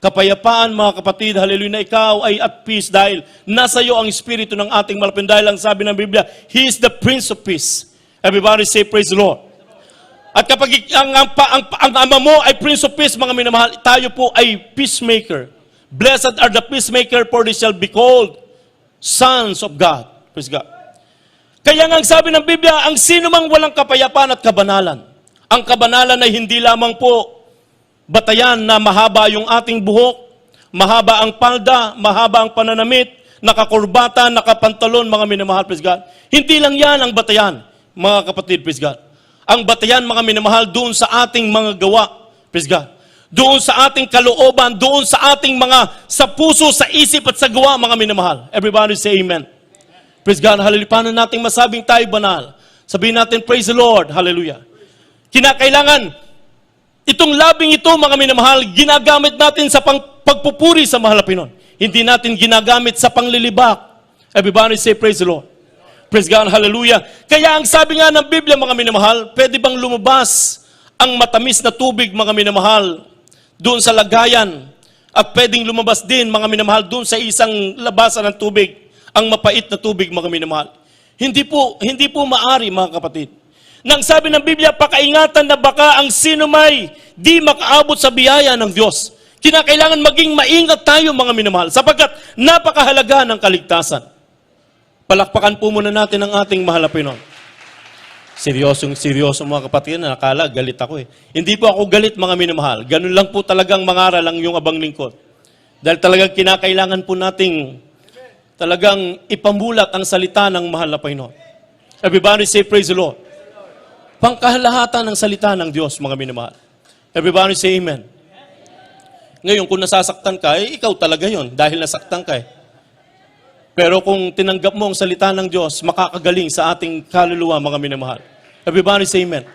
Kapayapaan, mga kapatid, hallelujah, na ikaw ay at peace dahil nasa iyo ang Espiritu ng ating malapit. Dahil ang sabi ng Biblia, He is the Prince of Peace. Everybody say, praise the Lord. At kapag ang ama mo ay Prince of Peace, mga minamahal, tayo po ay peacemaker. Blessed are the peacemaker, for they shall be called sons of God. Praise God. Kaya nga ang sabi ng Biblia, ang sino mang walang kapayapaan at kabanalan. Ang kabanalan ay hindi lamang po batayan na mahaba yung ating buhok, mahaba ang palda, mahaba ang pananamit, nakakurbata, nakapantalon, mga minamahal, praise God. Hindi lang yan ang batayan, mga kapatid, praise God. Ang batayan, mga minamahal, doon sa ating mga gawa. Praise God. Doon sa ating kalooban, doon sa ating mga, sa puso, sa isip at sa gawa, mga minamahal. Everybody say amen. Praise God. Hallelujah. Paano natin masabing tayo banal? Sabihin natin, praise the Lord. Hallelujah. Kinakailangan, itong labing ito, mga minamahal, ginagamit natin sa pagpupuri sa mahal na Panginoon. Hindi natin ginagamit sa panglilibak. Everybody say, praise the Lord. Praise God, hallelujah. Kaya ang sabi nga ng Biblia, mga minamahal, pwede bang lumabas ang matamis na tubig, mga minamahal, doon sa lagayan? At pwedeng lumabas din, mga minamahal, doon sa isang labasan ng tubig, ang mapait na tubig, mga minamahal. Hindi po maari, mga kapatid. Nang sabi ng Biblia, pakaingatan na baka ang sino may di makaabot sa biyaya ng Diyos. Kinakailangan maging maingat tayo, mga minamahal, sapagkat napakahalaga ng kaligtasan. Palakpakan po muna natin ang ating mahal na Panginoon. Seryoso mga kapatid, nakakala galit ako eh. Hindi po ako galit, mga minamahal. Ganun lang po talagang mangaral ang iyong abang lingkod. Dahil talagang kinakailangan po nating talagang ipamulat ang salita ng mahal na Panginoon. Everybody say praise the Lord. Pangkahalahatan ng salita ng Diyos, mga minamahal. Everybody say amen. Ngayon, kung nasasaktan ka, ikaw talaga yon dahil nasaktan ka eh. Pero kung tinanggap mo ang salita ng Diyos, makakagaling sa ating kaluluwa, mga minamahal. Everybody say amen.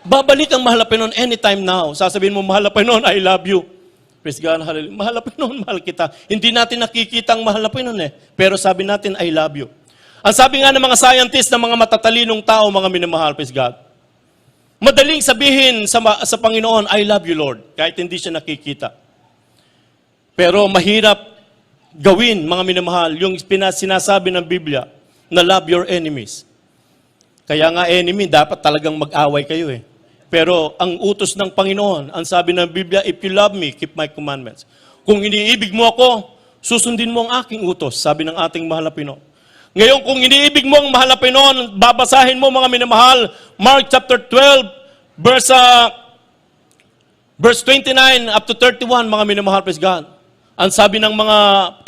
Babalik ang mahal na Panginoon anytime now. Sasabihin mo, mahal na Panginoon, I love you. Praise God, hallelujah. Mahal na Panginoon, mahal kita. Hindi natin nakikita ang mahal na Panginoon eh. Pero sabi natin, I love you. Ang sabi nga ng mga scientists, ng mga matatalinong tao, mga minamahal, praise God. Madaling sabihin sa Panginoon, I love you, Lord. Kahit hindi siya nakikita. Pero mahirap gawin, mga minamahal, yung sinasabi ng Biblia na love your enemies. Kaya nga enemy, dapat talagang mag-away kayo eh. Pero ang utos ng Panginoon, ang sabi ng Biblia, if you love me, keep my commandments. Kung iniibig mo ako, susundin mo ang aking utos, sabi ng ating mahal na Panginoon. Ngayon, kung iniibig mo ang mahal na Panginoon, babasahin mo, mga minamahal, Mark chapter 12, verse Verse 29 up to 31, mga minamahal, praise God. Ang sabi ng mga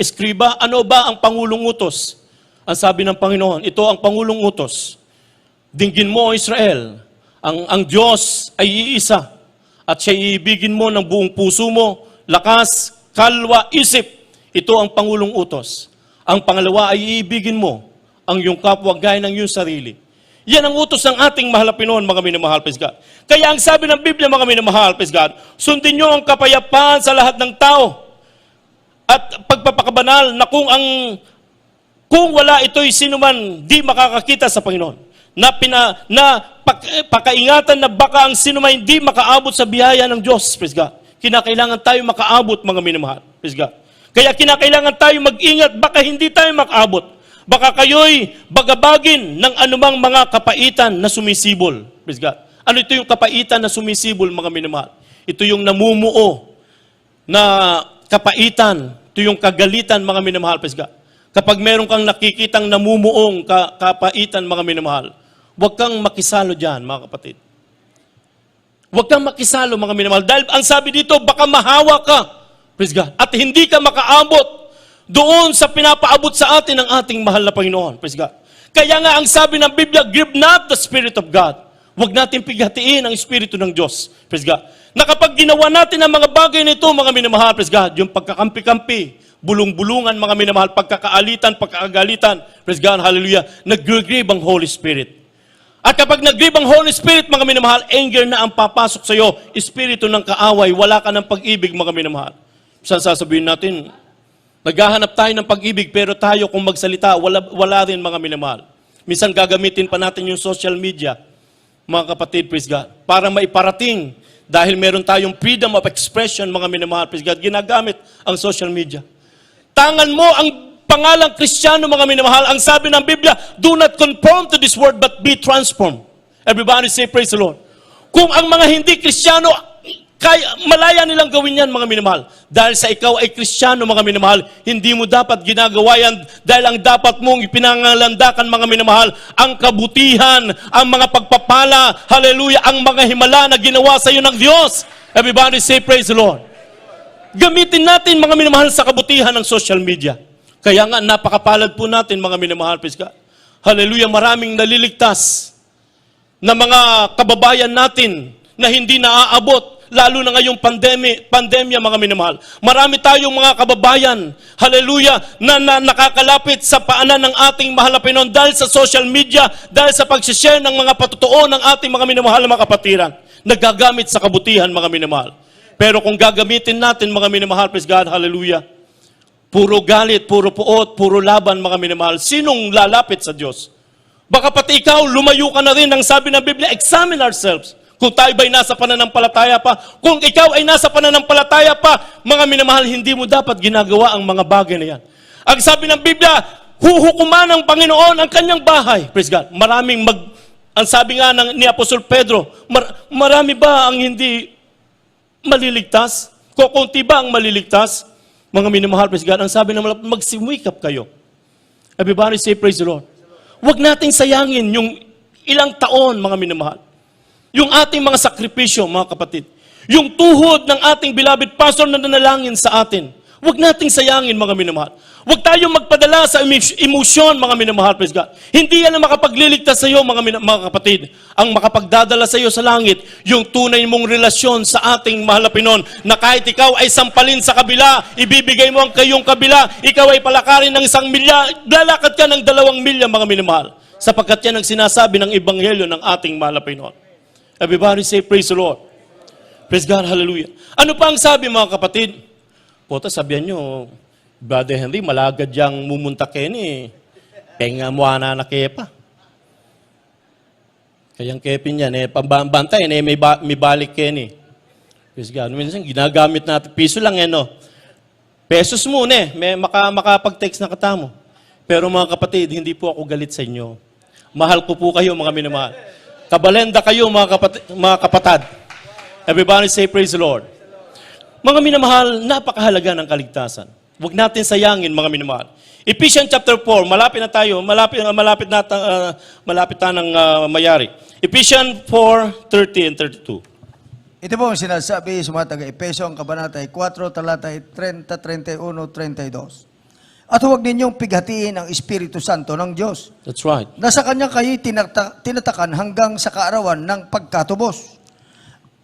eskriba, ano ba ang Pangulong Utos? Ang sabi ng Panginoon, ito ang Pangulong Utos. Dinggin mo, O Israel, ang Diyos ay iisa at siya iibigin mo ng buong puso mo, lakas, kalwa, isip. Ito ang Pangulong Utos. Ang pangalawa ay iibigin mo ang iyong kapwa gaya ng iyong sarili. Yan ang utos ng ating mahal na Pinoon, mga minamahal, praise God. Kaya ang sabi ng Biblia, mga minamahal, praise God, sundin niyo ang kapayapaan sa lahat ng tao at pagpapakabanal na kung wala ito'y sino man di makakakita sa Panginoon. Pakaingatan na baka ang sino man hindi makaabot sa biyaya ng Diyos, praise God. Kinakailangan tayo makaabot, mga minamahal, praise God. Kaya kinakailangan tayo mag-ingat, baka hindi tayo makaabot. Baka kayo'y bagabagin ng anumang mga kapaitan na sumisibol. Praise God. Ano ito yung kapaitan na sumisibol, mga minamahal? Ito yung namumuo na kapaitan. Ito yung kagalitan, mga minamahal. Praise God. Kapag meron kang nakikitang namumuong kapaitan, mga minamahal, huwag kang makisalo dyan, mga kapatid. Huwag kang makisalo, mga minamahal. Dahil ang sabi dito, baka mahawa ka. Praise God. At hindi ka makaabot doon sa pinapaabot sa atin ng ating mahal na Panginoon. Praise God. Kaya nga ang sabi ng Biblia, grieve not the Spirit of God. Huwag natin pighatiin ang Espiritu ng Diyos. Praise God. Na kapag ginawa natin ang mga bagay na ito, mga minamahal, praise God, yung pagkakampi-kampi, bulong-bulungan, mga minamahal, pagkakaalitan, pagkakagalitan, praise God, hallelujah, nag-grieve ang Holy Spirit. At kapag nag-grieve ang Holy Spirit, mga minamahal, anger na ang papasok sa iyo, Espiritu ng kaaway, wala ka ng pag-ibig, mga minamahal. Saan sasabihin natin, naghahanap tayo ng pag-ibig, pero tayo kung magsalita, wala rin, mga minamahal. Minsan gagamitin pa natin yung social media, mga kapatid, praise God, para maiparating, dahil meron tayong freedom of expression, mga minamahal, praise God, ginagamit ang social media. Tangan mo ang pangalang Kristiyano, mga minamahal, ang sabi ng Biblia, do not conform to this world, but be transformed. Everybody say, praise the Lord. Kung ang mga hindi Kristiyano, kaya malaya nilang gawin yan, mga minamahal. Dahil sa ikaw ay Kristiyano, mga minamahal, hindi mo dapat ginagawa yan dahil ang dapat mong ipinangalandakan, mga minamahal, ang kabutihan, ang mga pagpapala, hallelujah, ang mga himala na ginawa sa iyo ng Diyos. Everybody say, praise the Lord. Gamitin natin, mga minamahal, sa kabutihan ng social media. Kaya nga, napakapalad po natin, mga minamahal, praise God. Hallelujah, maraming naliligtas na mga kababayan natin na hindi naaabot lalo na ngayong pandemya, mga minamahal. Marami tayong mga kababayan, hallelujah, na nakakalapit sa paanan ng ating mahal na Pinoon dahil sa social media, dahil sa pag-share ng mga patutuo ng ating mga minamahal na mga kapatiran, nagagamit sa kabutihan, mga minamahal. Pero kung gagamitin natin, mga minamahal, praise God, hallelujah, puro galit, puro puot, puro laban, mga minamahal, sinong lalapit sa Diyos? Baka pati ikaw, lumayo ka na rin. Ang sabi ng Biblia, examine ourselves. Kung tayo ba'y nasa pananampalataya pa, kung ikaw ay nasa pananampalataya pa, mga minamahal, hindi mo dapat ginagawa ang mga bagay na yan. Ang sabi ng Biblia, huhukuman ng Panginoon ang kanyang bahay. Praise God. Ang sabi nga ni Apostol Pedro, marami ba ang hindi maliligtas? Kukunti ba ang maliligtas? Mga minamahal, praise God. Ang sabi ng magsimwikap kayo. Everybody say, praise the Lord. Huwag nating sayangin yung ilang taon, mga minamahal. Yung ating mga sakripisyo, mga kapatid. Yung tuhod ng ating beloved pastor na nanalangin sa atin. Huwag nating sayangin, mga minamahal. Huwag tayong magpadala sa emosyon, mga minamahal, praise God. Hindi yan ang makapagliligtas sa iyo, mga kapatid. Ang makapagdadala sa iyo sa langit, yung tunay mong relasyon sa ating mahal na Pinoon, na kahit ikaw ay sampalin sa kabila, ibibigay mo ang kayong kabila, ikaw ay palakarin ng 1 milya, lalakad ka ng 2 milya, mga minamahal. Sapagkat yan ang sinasabi ng Ebanghelyo ng ating mahal na Pinoon. Everybody say, praise the Lord. Praise God, hallelujah. Ano pa ang sabi, mga kapatid? Pota, sabihan nyo, Brother Henry, malagad yang mumunta keni, penga mo na kepa. Kayang kepin yan, pambantay, may balik keni. Praise God. Minsan, ginagamit natin, piso lang no? Pesos muna may makapag-text na katamo. Pero mga kapatid, hindi po ako galit sa inyo. Mahal ko po kayo, mga minamahal. Kabalenda kayo, mga kapatad. Everybody say, praise the Lord. Mga minamahal, napakahalaga ng kaligtasan. Huwag natin sayangin, mga minamahal. Ephesians chapter 4, malapit na tayo, malapit na ng mayari. Ephesians 4:30 and 32. Ito po ang sinasabi sa mga taga-Epeso, ang kabanata ay 4, talata ay 30, 31, 32. At huwag ninyong pighatiin ang Espiritu Santo ng Diyos, That's right. na sa Kanya kayo tinatakan hanggang sa kaarawan ng pagkatubos.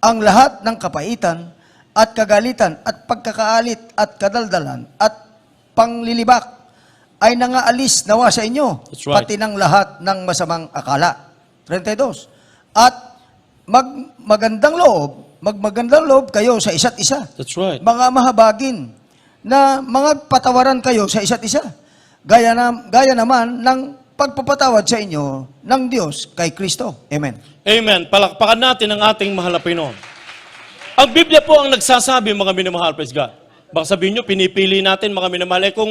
Ang lahat ng kapaitan at kagalitan at pagkakaalit at kadaldalan at panglilibak ay nangaalis nawa sa inyo, That's right. pati ng lahat ng masamang akala. 32. At magmagandang loob kayo sa isa't isa. That's right. Mga mahabagin na mga patawaran kayo sa isa't isa. Gaya naman ng pagpapatawad sa inyo ng Diyos kay Kristo. Amen. Amen. Palakpakan natin ang ating mahal na Panginoon. Ang Biblia po ang nagsasabi, mga minamahal, praise God. Baka sabihin nyo, pinipili natin, mga minamahal, kung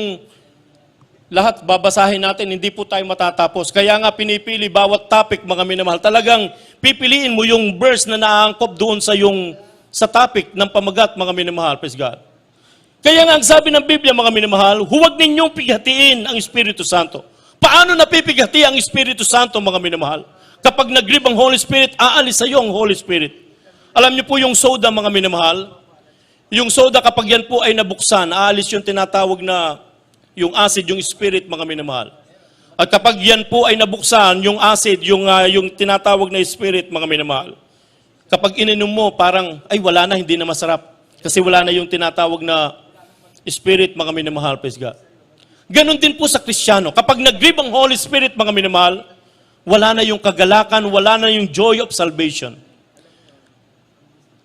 lahat babasahin natin, hindi po tayo matatapos. Kaya nga pinipili bawat topic, mga minamahal. Talagang pipiliin mo yung verse na naangkop doon sa topic ng pamagat, mga minamahal, praise God. Kaya nga ang sabi ng Biblia, mga minamahal, huwag ninyong pighatiin ang Espiritu Santo. Paano napipighati ang Espiritu Santo, mga minamahal? Kapag nag-grieve ang Holy Spirit, aalis sa iyo ang Holy Spirit. Alam niyo po yung soda, mga minamahal? Yung soda, kapag yan po ay nabuksan, aalis yung tinatawag na yung acid, yung spirit, mga minamahal. At kapag yan po ay nabuksan, yung acid, yung tinatawag na spirit, mga minamahal. Kapag ininom mo, parang, ay wala na, hindi na masarap. Kasi wala na yung tinatawag na spirit, mga minamahal, praise God. Ganon din po sa Kristiyano. Kapag nag-grieve ang Holy Spirit, mga minamahal, wala na yung kagalakan, wala na yung joy of salvation.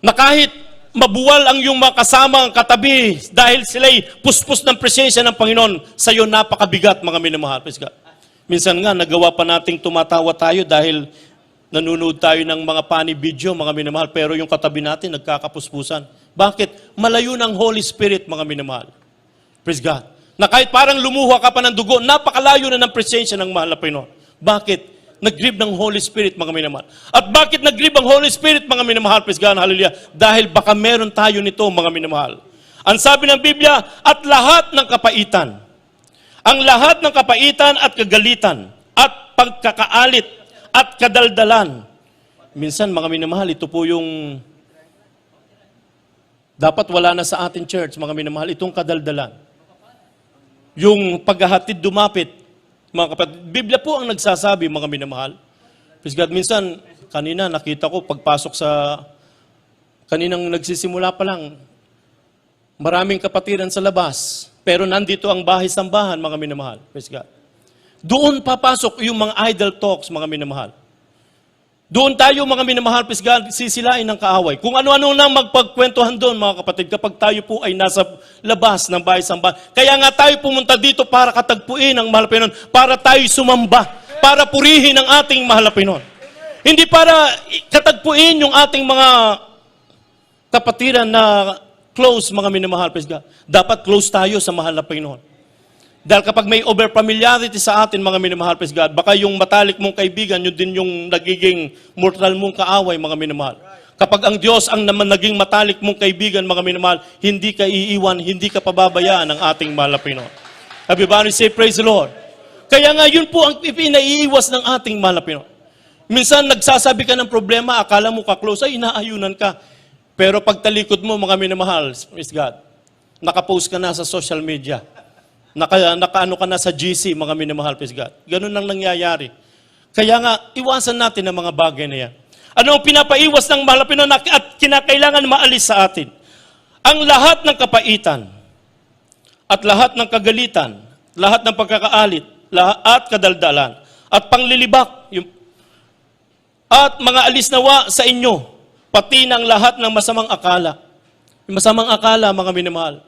Na kahit mabuwal ang iyong mga kasama, ang katabi, dahil sila'y puspos ng presensya ng Panginoon, sa iyo napakabigat, mga minamahal. Praise God. Minsan nga, nagawa pa nating tumatawa tayo dahil nanonood tayo ng mga funny video, mga minamahal, pero yung katabi natin nagkakapuspusan. Bakit? Malayo ng Holy Spirit, mga minamahal. Praise God. Na kahit parang lumuha ka pa ng dugo, napakalayo na ng presensya ng mahal na Panginoon. Bakit? Nag-grieve ng Holy Spirit, mga minamahal. At bakit nag-grieve ang Holy Spirit, mga minamahal? Praise God, hallelujah. Dahil baka meron tayo nito, mga minamahal. Ang sabi ng Biblia, at lahat ng kapaitan, ang lahat ng kapaitan at kagalitan, at pagkakaalit, at kadaldalan. Minsan, mga minamahal, ito po yung dapat wala na sa ating church, mga minamahal, itong kadaldalan. Yung paghahatid dumapit, mga kapatid. Biblia po ang nagsasabi, mga minamahal. Praise God, minsan, kanina nakita ko, pagpasok kaninang nagsisimula pa lang, maraming kapatiran sa labas, pero nandito ang bahay-sambahan, mga minamahal. Praise God. Doon papasok yung mga idle talks, mga minamahal. Doon tayo, mga minamahal, praise God, sisilain ng kaaway. Kung ano-ano nang magpagkwentuhan doon, mga kapatid, kapag tayo po ay nasa labas ng bahay-sambahan. Kaya nga tayo pumunta dito para katagpuin ang mahal na Panginoon, para tayo sumamba, para purihin ang ating mahal na Panginoon. Hindi para katagpuin yung ating mga kapatiran na close, mga minamahal, praise God. Dapat close tayo sa mahal na Panginoon. Dahil kapag may over-familiarity sa atin, mga minamahal, praise God, baka yung matalik mong kaibigan, yun din yung nagiging mortal mong kaaway, mga minamahal. Kapag ang Diyos ang naman naging matalik mong kaibigan, mga minamahal, hindi ka iiwan, hindi ka pababayaan ng ating mahal na Panginoon. Everybody say, praise the Lord. Kaya nga, yun po ang pinaiiwas ng ating mahal na Panginoon. Minsan, nagsasabi ka ng problema, akala mo ka-close, ay inaayunan ka. Pero pagtalikod mo, mga minamahal, praise God, nakapost ka na sa social media. Nakaano ka na sa GC, mga minamahal, praise God. Ganun ang nangyayari. Kaya nga, iwasan natin ang mga bagay na yan. Ano ang pinapaiwas ng mahal na Panginoon at kinakailangan maalis sa atin? Ang lahat ng kapaitan, at lahat ng kagalitan, lahat ng pagkakaalit, at kadaldalan, at panglilibak, at mga alisnawa sa inyo, pati ng lahat ng masamang akala. Yung masamang akala, mga minamahal.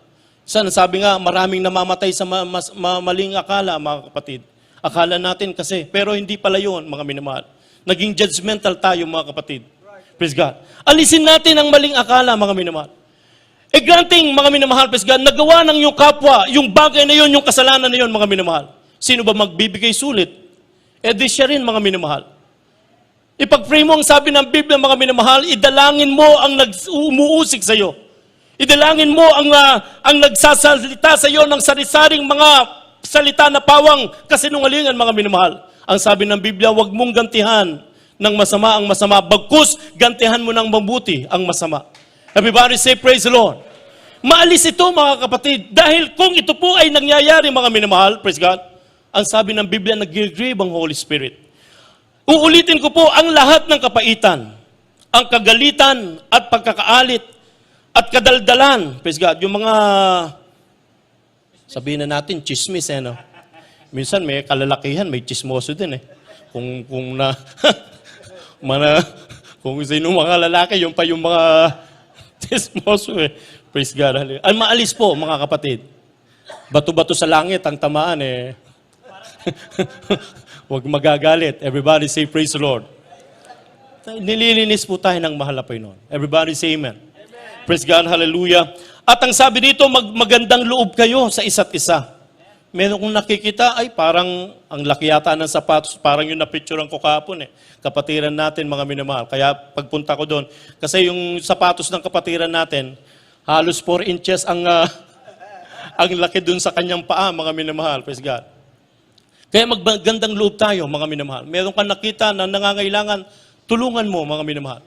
Sabi nga, maraming namamatay sa maling akala, mga kapatid. Akala natin kasi, pero hindi pala yun, mga minamahal. Naging judgmental tayo, mga kapatid. Praise God. Alisin natin ang maling akala, mga minamahal. Granting, mga minamahal, praise God, nagawa ng yung kapwa, yung bagay na yun, yung kasalanan na yun, mga minamahal. Sino ba magbibigay sulit? Di siya rin, mga minamahal. Ipag-pray mo ang sabi ng Biblia, mga minamahal, idalangin mo ang umuusik sa iyo. Idalangin mo ang nagsasalita sa iyo ng sari-saring mga salita na pawang kasinungalingan, mga minamahal. Ang sabi ng Biblia, huwag mong gantihan ng masama ang masama, bagkus gantihan mo ng mabuti ang masama. Everybody say, praise the Lord. Maalis ito, mga kapatid, dahil kung ito po ay nangyayari, mga minamahal, praise God, ang sabi ng Biblia, nag-grieve ang Holy Spirit. Uulitin ko po, ang lahat ng kapaitan, ang kagalitan at pagkakaalit at kadaldalan, praise God, yung mga, sabihin na natin, chismis, no? Minsan may kalalakihan, may chismoso din, Kung na, kung sino mga lalaki, yung pa yung mga chismoso, Praise God. Ang maalis po, mga kapatid. Bato-bato sa langit, ang tamaan, Huwag magagalit. Everybody say, praise the Lord. Nililinis po tayo ng mahal na Panginoon. Everybody say amen. Praise God, hallelujah. At ang sabi dito, magandang loob kayo sa isa't isa. Meron kong nakikita, ay parang ang laki yata ng sapatos, parang yung napicturean ko kahapon, Kapatiran natin, mga minamahal. Kaya pagpunta ko doon, kasi yung sapatos ng kapatiran natin, halos 4 inches ang laki doon sa kanyang paa, mga minamahal. Praise God. Kaya magandang loob tayo, mga minamahal. Meron kang nakita na nangangailangan, tulungan mo, mga minamahal.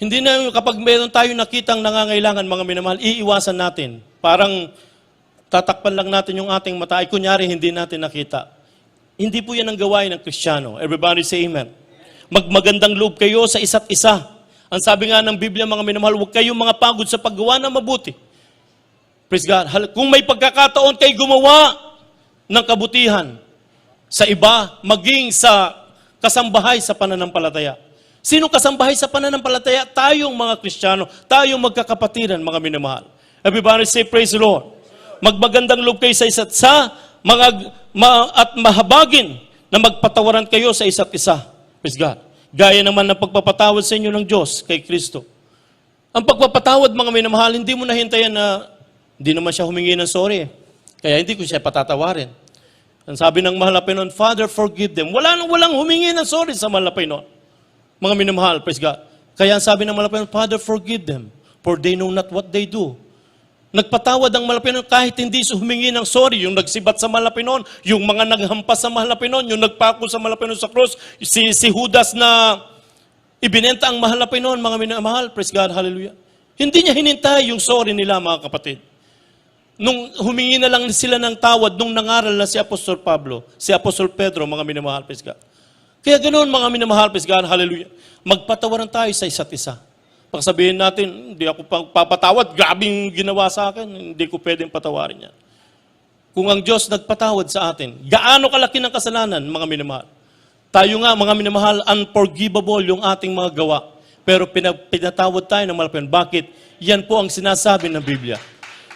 Hindi na kapag meron tayo nakitang nangangailangan, mga minamahal, iiwasan natin. Parang tatakpan lang natin yung ating mata, ay kunyari hindi natin nakita. Hindi po yan ang gawain ng Kristiyano. Everybody say amen. Magmagandang loob kayo sa isa't isa. Ang sabi nga ng Biblia, mga minamahal, huwag kayong mga pagod sa paggawa ng mabuti. Praise God. Kung may pagkakataon kayo gumawa ng kabutihan sa iba, maging sa kasambahay sa pananampalataya. Sino kasambahay sa pananampalataya? Tayong mga Kristiyano, tayong magkakapatiran, mga minamahal. Everybody say, praise the Lord. Magmagandang loob kayo sa isa't isa, at mahabagin na magpatawaran kayo sa isa't isa. Praise God. Gaya naman ng pagpapatawad sa inyo ng Diyos kay Kristo. Ang pagpapatawad, mga minamahal, hindi mo nahintayan na hindi naman siya humingi ng sorry. Kaya hindi ko siya patatawarin. Ang sabi ng mahal na Panginoon, Father, forgive them. Walang humingi ng sorry sa mahal na Panginoon. Mga minamahal, praise God. Kaya ang sabi ng mahal na Panginoon, Father, forgive them, for they know not what they do. Nagpatawad ang mahal na Panginoon kahit hindi humingi ng sorry. Yung nagsibat sa mahal na Panginoon, yung mga naghampas sa mahal na Panginoon, yung nagpako sa mahal na Panginoon sa cross, si Judas na ibinenta ang mahal na Panginoon, mga minamahal, praise God, hallelujah. Hindi niya hinintay yung sorry nila, mga kapatid. Nung humingi na lang sila ng tawad, nung nangaral na si Apostol Pablo, si Apostol Pedro, mga minamahal, praise God. Kaya ganoon, mga minamahal, praise God, hallelujah. Magpatawaran tayo sa isa't isa. Pag sabihin natin, hindi ako papatawad, grabing ginawa sa akin, hindi ko pwedeng patawarin yan. Kung ang Diyos nagpatawad sa atin, gaano kalaki ng kasalanan, mga minamahal? Tayo nga, mga minamahal, unforgivable yung ating mga gawa. Pero pinatawad tayo ng malapihan. Bakit? Yan po ang sinasabi ng Biblia.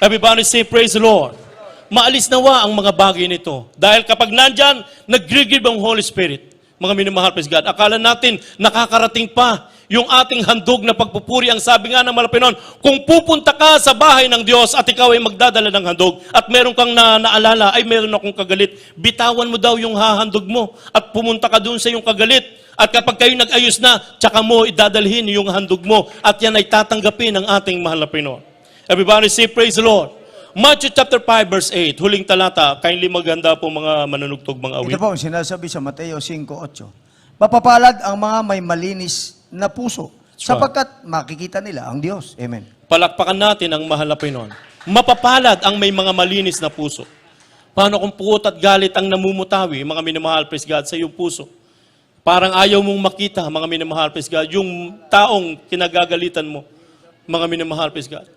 Everybody say, praise the Lord. Maalis nawa ang mga bagay nito. Dahil kapag nandyan, nag-grieve ang Holy Spirit. Mga minamahal, praise God. Akala natin, nakakarating pa yung ating handog na pagpupuri. Ang sabi nga ng Malapinon, kung pupunta ka sa bahay ng Diyos at ikaw ay magdadala ng handog at meron kang naalala, ay meron akong kagalit, bitawan mo daw yung hahandog mo at pumunta ka doon sa yung kagalit. At kapag kayo nag-ayos na, tsaka mo idadalhin yung handog mo at yan ay tatanggapin ng ating mahal na Panginoon. Everybody say, praise the Lord. Matthew chapter 5 verse 8, huling talata, kindly maganda po mga manunugtog mga awit. Ito po ang sinasabi sa Mateo 5:8. Mapapalad ang mga may malinis na puso, sapagkat makikita nila ang Diyos. Amen. Palakpakan natin ang mahal na Panginoon. Mapapalad ang may mga malinis na puso. Paano kung puot at galit ang namumutawi, mga minamahal, praise God, sa iyong puso? Parang ayaw mong makita, mga minamahal, praise God, yung taong kinagagalitan mo, mga minamahal, praise God.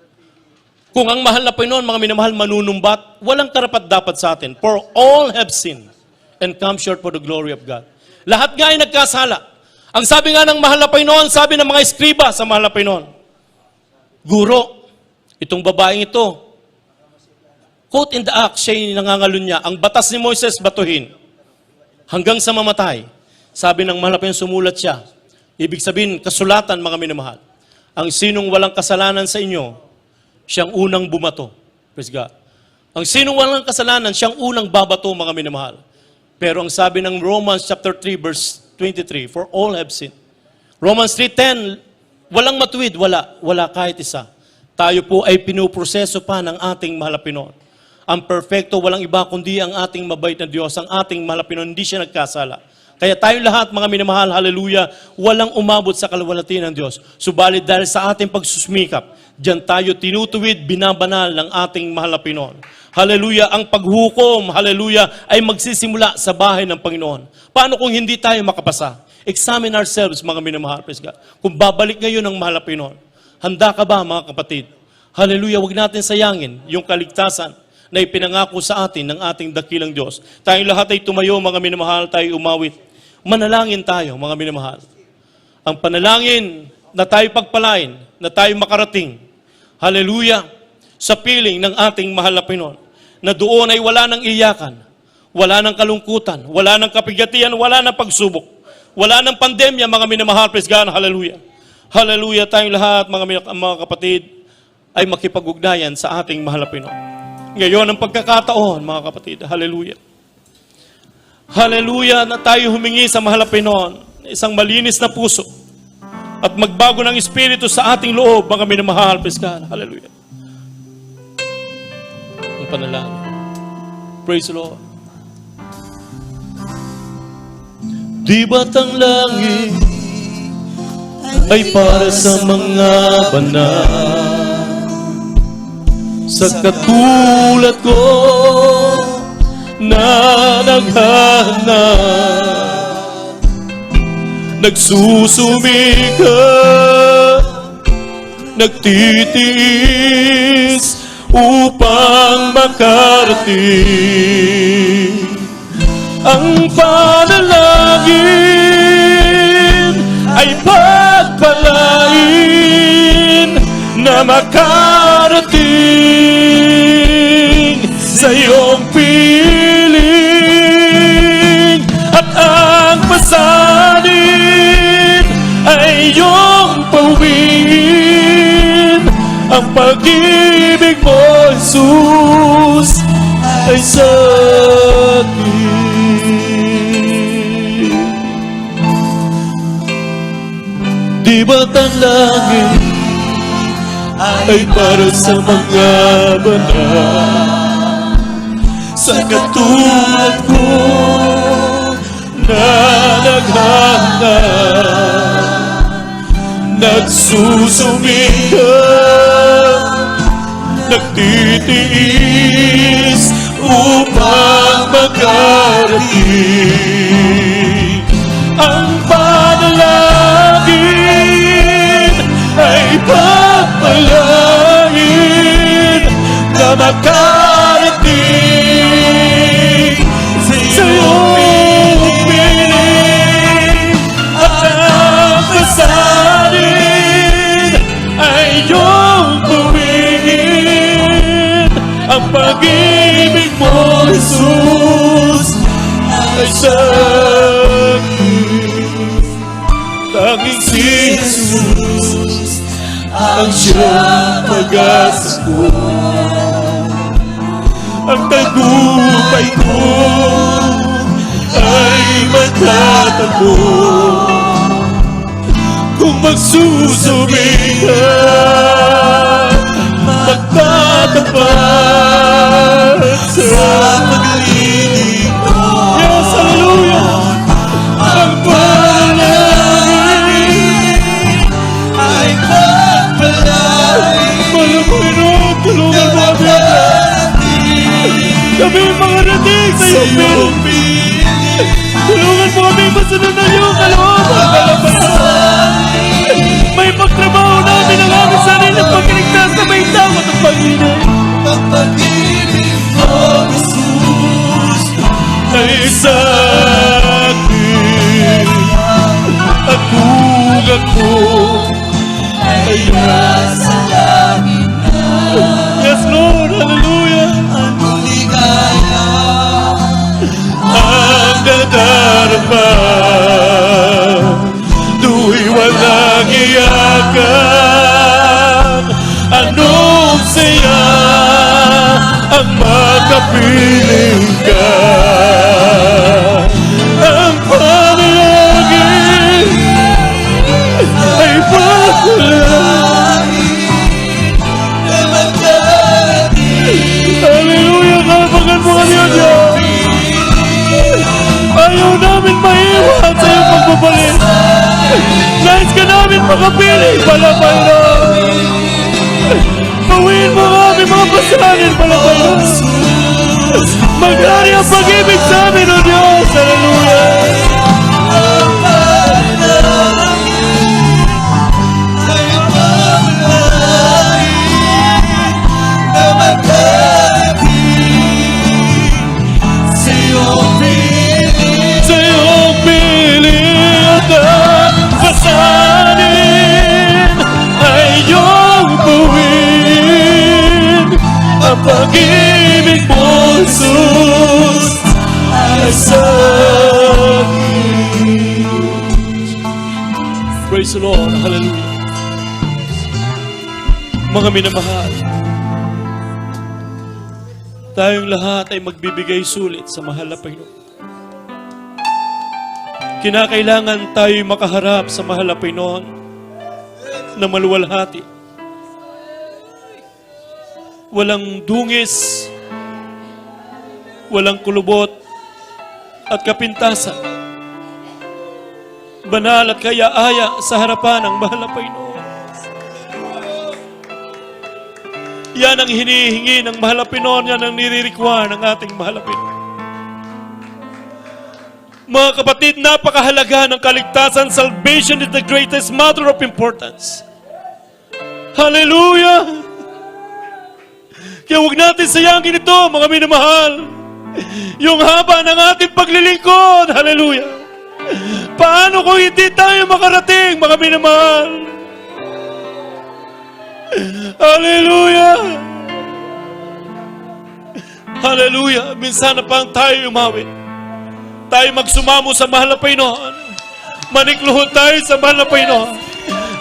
Kung ang mahal na Panginoon, mga minamahal, manunumbat, walang karapat dapat sa atin. For all have sinned and come short for the glory of God. Lahat nga ay nagkasala. Ang sabi nga ng mahal na Panginoon, sabi ng mga eskriba sa mahal na Panginoon, Guro, itong babaeng ito, quote in the act, siya'y nangangalun niya, ang batas ni Moises batuhin, hanggang sa mamatay. Sabi ng mahal na Panginoon, sumulat siya. Ibig sabihin, kasulatan, mga minamahal. Ang sinong walang kasalanan sa inyo, siyang unang bumato. Praise God. Ang sinong walang kasalanan, siyang unang babato, mga minamahal. Pero ang sabi ng Romans chapter 3 verse 23, for all have sinned. Romans 3:10, walang matuwid, wala kahit isa. Tayo po ay pinuproseso pa ng ating mahal na Panginoon. Ang perfecto, walang iba kundi ang ating mabait na Diyos, ang ating mahal na Panginoon, hindi siya nagkasala. Kaya tayo lahat, mga minamahal, hallelujah, walang umabot sa kalwalhati ng Diyos. Subalit dahil sa ating pagsusumikap, diyan tayo tinutuwid, binabanal ng ating mahal na Panginoon. Hallelujah, ang paghukom, hallelujah, ay magsisimula sa bahay ng Panginoon. Paano kung hindi tayo makapasa? Examine ourselves, mga minamahal, praise God. Kung babalik ngayon ang mahal na Panginoon, handa ka ba, mga kapatid? Hallelujah, wag natin sayangin yung kaligtasan na ipinangako sa atin ng ating dakilang Diyos. Tayong lahat ay tumayo, mga minamahal, tayo umawit. Manalangin tayo, mga minamahal. Ang panalangin na tayo pagpalain, na tayo makarating, hallelujah, sa piling ng ating mahal na Panginoon, na doon ay wala ng iyakan, wala ng kalungkutan, wala ng kapigatian, wala ng pagsubok, wala ng pandemya, mga minamahal, praise God, hallelujah. Hallelujah, tayong lahat, mga kapatid, ay makipag-ugnayan sa ating mahal na Panginoon. Ngayon ang pagkakataon, mga kapatid, hallelujah. Hallelujah, na tayo humingi sa mahal na Panginoon, isang malinis na puso, at magbago ng Espiritu sa ating loob, mga minamahal, praise God, hallelujah. Ang panalangin. Praise the Lord. Di ba't ang langit ay para sa mga banal, sa katulad ko na naghanap, nagsusumikap, nagtitiis upang makarating. Ang panalangin ay pagpalain na makarating sa iyong piling, at ang pasanin ay iyong pawin. Ang pag-ibig mo, Jesus, ay sa akin. Di ba't ang langit ay para sa mga banal, sa katulad ko na naghanap, nagsusumikap, nagtitiis upang makarating. Ang panalangin ay pagpalain na makarating sa iyong piling, at ang pasanin ay iyong pawin. Ang pag-ibig mo, Jesus, ay sa akin. Tanging si Jesus ang siyang pag-asa ko, ang tagumpay ko ay magtatagpo kung magsusumikap, magtatapat sa pag-ibig mo. Yes, hallelujah. Ang panalangin ay pagpalain. Panginoon, tulungan mo kami mga nating sa iyong piling. Tulungan mo kami masunod na iyong kalooban. May pagtrabaho namin ang aming sarili ng pagkiligtas na may tawat at pag-inay. Pagpag-ibig mo, Jesus, ay sa akin. At tugat ko ay nasa langit na. Yes, Lord, hallelujah. Ang ligaya ang nadarama, tuwing walang iyakan. Anong saya ang makapiling ka. Ang panalangin ay pagpalain na magdarating. Hallelujah, kapagan mo kami, O Diyos. Ayaw namin maiwan makapiling, mahal na Panginoon. Bawiin mo ang aming mga kasalanan, mahal na Panginoon. Maghari ang pag-ibig sa amin, O Diyos. Hallelujah. Sa iyong piling at pasanin ay iyong buwin. Ang pag-ibig mo, Jesus, ay sa akin. Praise the Lord. Hallelujah. Mga minamahal, tayong lahat ay magbibigay sulit sa mahal na Panginoon. Kinakailangan tayo'y makaharap sa mahal na Panginoon na maluwalhati. Walang dungis, walang kulubot at kapintasan. Banal at kaya-aya sa harapan ng mahal na Panginoon. Yan ang hinihingi ng mahal na Panginoon, yan ang nire-require ng ating mahal na Panginoon. Mga kapatid, napakahalaga ng kaligtasan. Salvation is the greatest matter of importance. Hallelujah! Kaya huwag natin sayangin ito, mga minamahal. Yung haba ng ating paglilingkod. Hallelujah! Paano kung hindi tayo makarating, mga minamahal? Hallelujah! Hallelujah! Minsan na pang tayo umawit. Tayo magsumamo sa mahal na Panginoon. Manikluhod tayo sa mahal na Panginoon.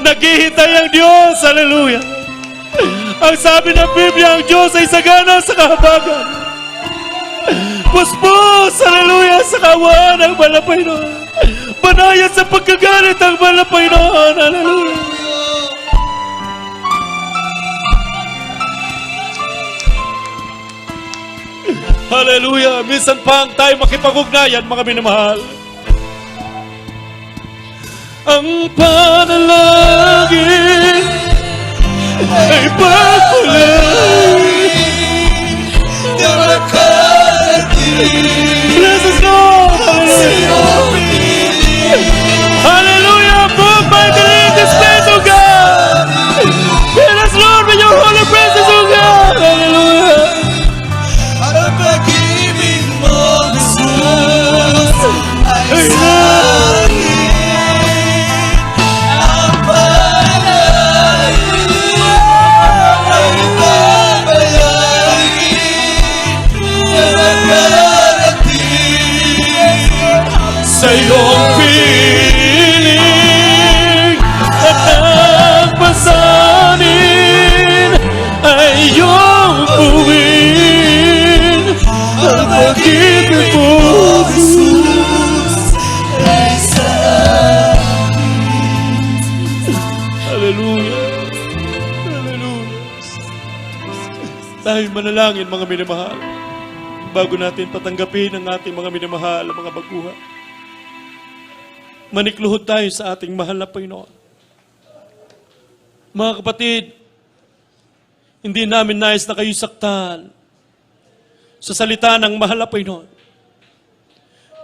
Naghihintay ang Diyos. Hallelujah! Ang sabi ng Biblia, ang Diyos ay sagana sa kahabagan. Puspos, hallelujah, sa kawaan ng mahal na Panginoon. Banayad sa pagkagalit ang mahal na Panginoon. Hallelujah! Hallelujah! Minsan pang tayo makipag-ugnayan, mga minamahal. Ang panalangin ay pagpulay na makarating. Bless us, Lord! Hallelujah! Hallelujah! Move by the lead this place, O God! Fill us, Lord, with your holy presence, O God! Hallelujah! Ang pag-ibig mo, Jesus, ay sa akin. Ang panalangin ay babalangin na makarating sa iyong piling at ang pasanin ay iyong buwin. Ang pag-ibig mo, Jesus, ay sa akin. Hallelujah! Hallelujah! Tayo manalangin, mga minamahal, bago natin patanggapin ang ating mga minamahal, mga baguhan. Manikluhod tayo sa ating mahal na Panginoon. Mga kapatid, hindi namin nais na kayo saktan sa salita ng mahal na Panginoon.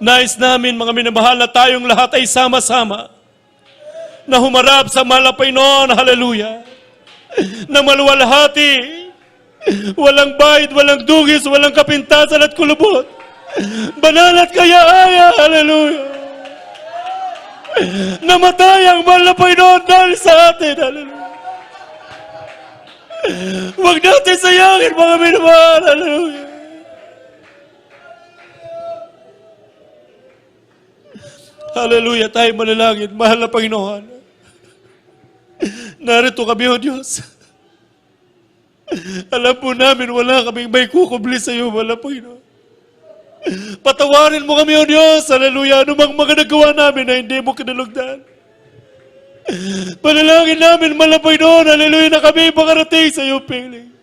Nais namin, mga minamahal, na tayong lahat ay sama-sama na humarap sa mahal na Panginoon. Hallelujah! Na maluwalhati, walang bahid, walang dugis, walang kapintasan at kulubot. Banal at kaya-aya. Hallelujah! Namatay ang mahal na Panginoon dahil sa atin. Hallelujah! Huwag natin sayangin, mga minamahal. Hallelujah! Hallelujah, tayo manalangin. Mahal na Panginoon, narito kami, O Diyos. Alam po namin, wala kaming may kukubli sa iyo, mahal na Panginoon. Patawarin mo kami, O Diyos. Hallelujah, anumang mga nagawa namin na hindi mo kinalugdan. Panalangin namin, mahal na Panginoon, hallelujah, na kami makarating sa iyo, piling.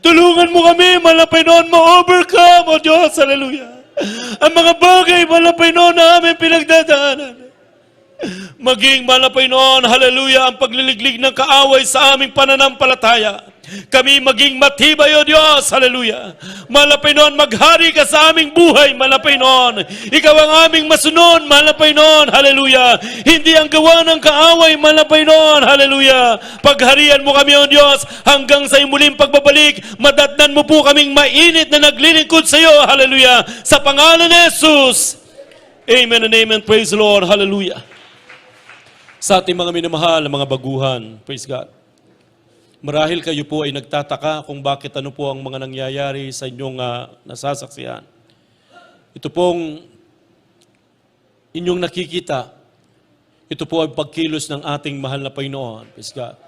Tulungan mo kami, mahal na Panginoon, ma-overcome, O Diyos, hallelujah. Ang mga bagay, mahal na Panginoon, na aming pinagdadaanan. Maging mahal na Panginoon, hallelujah, ang pagliliglig ng kaaway sa aming pananampalataya. Kami maging matibay, O Diyos, hallelujah. Mahal na Panginoon, maghari ka sa aming buhay, mahal na Panginoon. Ikaw ang aming masunod, mahal na Panginoon, hallelujah. Hindi ang gawa ng kaaway, mahal na Panginoon, hallelujah. Pagharian mo kami, O Diyos, hanggang sa iyong muling pagbabalik. Madatnan mo po kaming mainit na naglilingkod sa iyo, hallelujah. Sa pangalan ni Jesus. Amen and amen. Praise the Lord, hallelujah. Sa ating mga minamahal na mga baguhan, praise God. Marahil kayo po ay nagtataka kung bakit ano po ang mga nangyayari sa inyong nasasaksihan. Ito pong inyong nakikita, ito po ay pagkilos ng ating mahal na Panginoon. Praise God.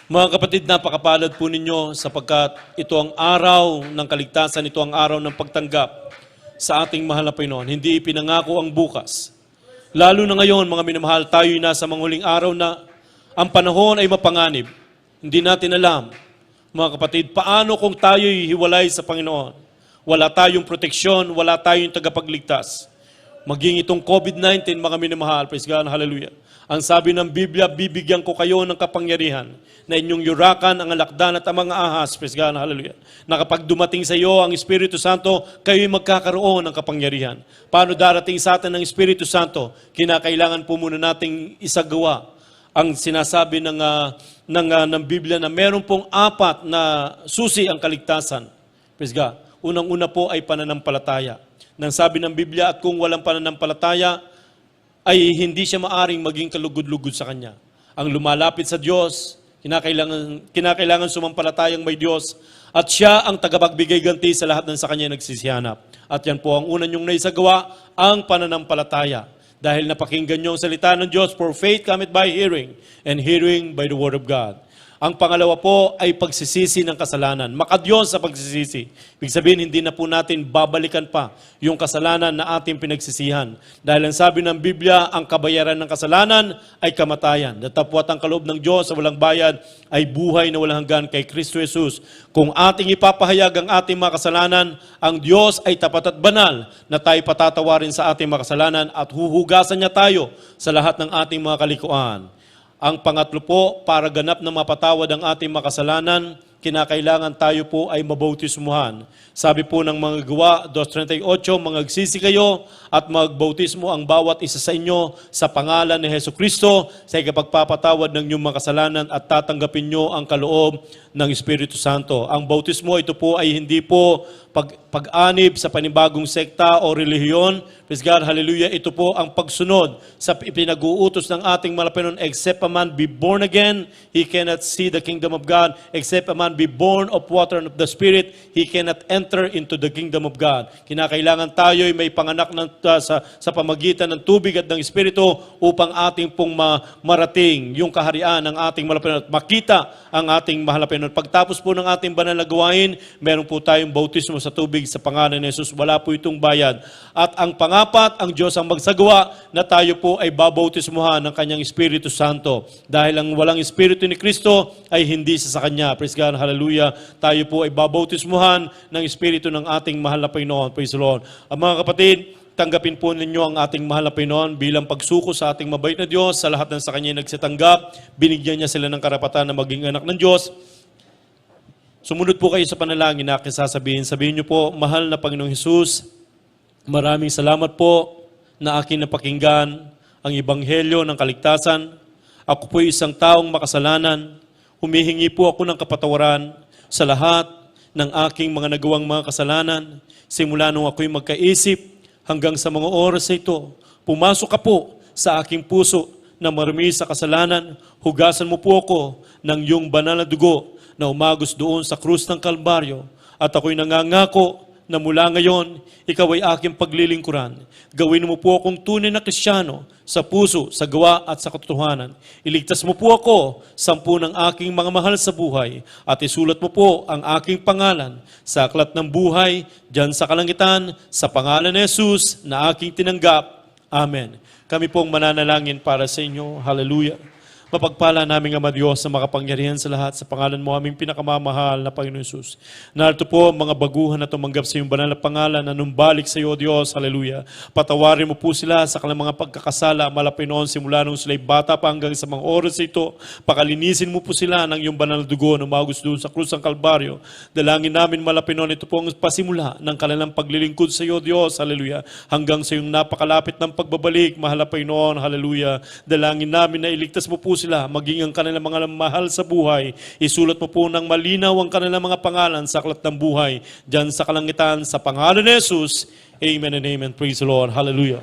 Mga kapatid, napakapalad po ninyo sapagkat ito ang araw ng kaligtasan, ito ang araw ng pagtanggap sa ating mahal na Panginoon. Hindi ipinangako ang bukas. Lalo na ngayon, mga minamahal, tayo'y nasa manghuling araw na ang panahon ay mapanganib. Hindi natin alam, mga kapatid, paano kung tayo'y hiwalay sa Panginoon? Wala tayong proteksyon, wala tayong tagapagligtas. Maging itong COVID-19, mga minamahal, praise God, hallelujah. Ang sabi ng Biblia, bibigyan ko kayo ng kapangyarihan na inyong yurakan ang alakdan at ang mga ahas, praise God, hallelujah. Na kapag dumating sa iyo ang Espiritu Santo, kayo'y magkakaroon ng kapangyarihan. Paano darating sa atin ng Espiritu Santo? Kinakailangan po muna nating isagawa ang sinasabi ng Biblia na meron pong 4 na susi ang kaligtasan. Praise God. Unang-una po ay pananampalataya. Nang sabi ng Biblia, at kung walang pananampalataya, ay hindi siya maaring maging kalugod-lugod sa Kanya. Ang lumalapit sa Diyos, kinakailangan sumampalatayang may Diyos, at siya ang tagapagbigay ganti sa lahat ng sa Kanya nagsisihanap. At yan po ang unang niyong naisagawa, ang pananampalataya. Dahil napakinggan niyo ang salita ng Diyos, for faith cometh by hearing, and hearing by the word of God. Ang pangalawa po ay pagsisisi ng kasalanan. Makadiyos sa pagsisisi. Ibig sabihin, hindi na po natin babalikan pa yung kasalanan na ating pinagsisihan. Dahil ang sabi ng Biblia, ang kabayaran ng kasalanan ay kamatayan. Datapwat ang kaloob ng Diyos sa walang bayad ay buhay na walang hanggan kay Kristo Jesus. Kung ating ipapahayag ang ating mga kasalanan, ang Diyos ay tapat at banal na tayo patatawarin sa ating mga kasalanan at huhugasan niya tayo sa lahat ng ating mga kalikuan. Ang pangatlo po, para ganap na mapatawad ang ating makasalanan, kinakailangan tayo po ay mabautismuhan. Sabi po ng mga Gawa 2:38, mangagsisi kayo at magbautismo ang bawat isa sa inyo sa pangalan ni Hesukristo sa ikapagpapatawad ng inyong makasalanan at tatanggapin nyo ang kaloob ng Espiritu Santo. Ang bautismo, ito po ay hindi po pag-anib sa panibagong sekta o relihiyon. Praise God, hallelujah. Ito po ang pagsunod sa pinag-uutos ng ating malapinon. Except a man be born again, he cannot see the kingdom of God. Except a man be born of water and of the Spirit, he cannot enter into the kingdom of God. Kinakailangan tayo'y may panganak sa pamagitan ng tubig at ng Espiritu upang ating pong marating yung kaharian ng ating malapinon at makita ang ating mahalapinon. Pagtapos po ng ating banal na gawain, meron po tayong bautismo sa tubig sa pangalan ni Jesus. Wala po itong bayad. At ang pangapat, ang Diyos ang magsagawa na tayo po ay babautismuhan ng Kanyang Espiritu Santo. Dahil ang walang Espiritu ni Kristo ay hindi sa Kanya. Praise God, hallelujah. Tayo po ay babautismuhan ng Espiritu ng ating mahal na Panginoon. Praise the Lord. Ang mga kapatid, tanggapin po ninyo ang ating mahal na Panginoon bilang pagsuko sa ating mabait na Diyos. Sa lahat ng sa Kanya nagsitanggap, binigyan niya sila ng karapatan na maging anak ng Diyos. Sumunod po kayo sa panalangin na aking sasabihin. Sabihin niyo po, mahal na Panginoong Hesus, maraming salamat po na aking napakinggan ang ebanghelyo ng kaligtasan. Ako po isang taong makasalanan. Humihingi po ako ng kapatawaran sa lahat ng aking mga nagawang mga kasalanan. Simula nung ako'y magkaisip hanggang sa mga oras na ito, pumasok ka po sa aking puso na marami sa kasalanan. Hugasan mo po ako ng iyong banal na dugo na umagos doon sa krus ng Kalbaryo. At ako'y nangangako na mula ngayon, ikaw ay aking paglilingkuran. Gawin mo po akong tunay na Kristiyano sa puso, sa gawa at sa katotohanan. Iligtas mo po ako sa 10 ng aking mga mahal sa buhay at isulat mo po ang aking pangalan sa aklat ng buhay diyan sa kalangitan sa pangalan ni Jesus na aking tinanggap. Amen. Kami pong mananalangin para sa inyo. Hallelujah. Mapagpala namin Ama Diyos na makapangyarihan sa lahat sa pangalan mo aming pinakamamahal na Panginoon Jesus. Narito po ang mga baguhan na tumanggap sa iyong banal na pangalan na numbalik sa iyo, O Diyos. Hallelujah. Patawarin mo po sila sa kanilang mga pagkakasala, malapit noon simula nung sila'y bata pa hanggang sa mga oras ito. Pakalinisin mo po sila ng iyong banal na dugo na umagos doon sa krus ng Kalbaryo. Dalangin namin malapit noon ito po ang pasimula ng kanilang paglilingkod sa iyo, Diyos. Hallelujah. Hanggang sa iyong napakalapit ng pagbabalik, mahal na Panginoon. Hallelujah. Dalangin namin na iligtas mo po sila, maging ang kanilang mga mahal sa buhay. Isulat mo po ng malinaw ang kanilang mga pangalan sa aklat ng buhay. Diyan sa kalangitan, sa pangalan ni Jesus. Amen and amen. Praise the Lord. Hallelujah.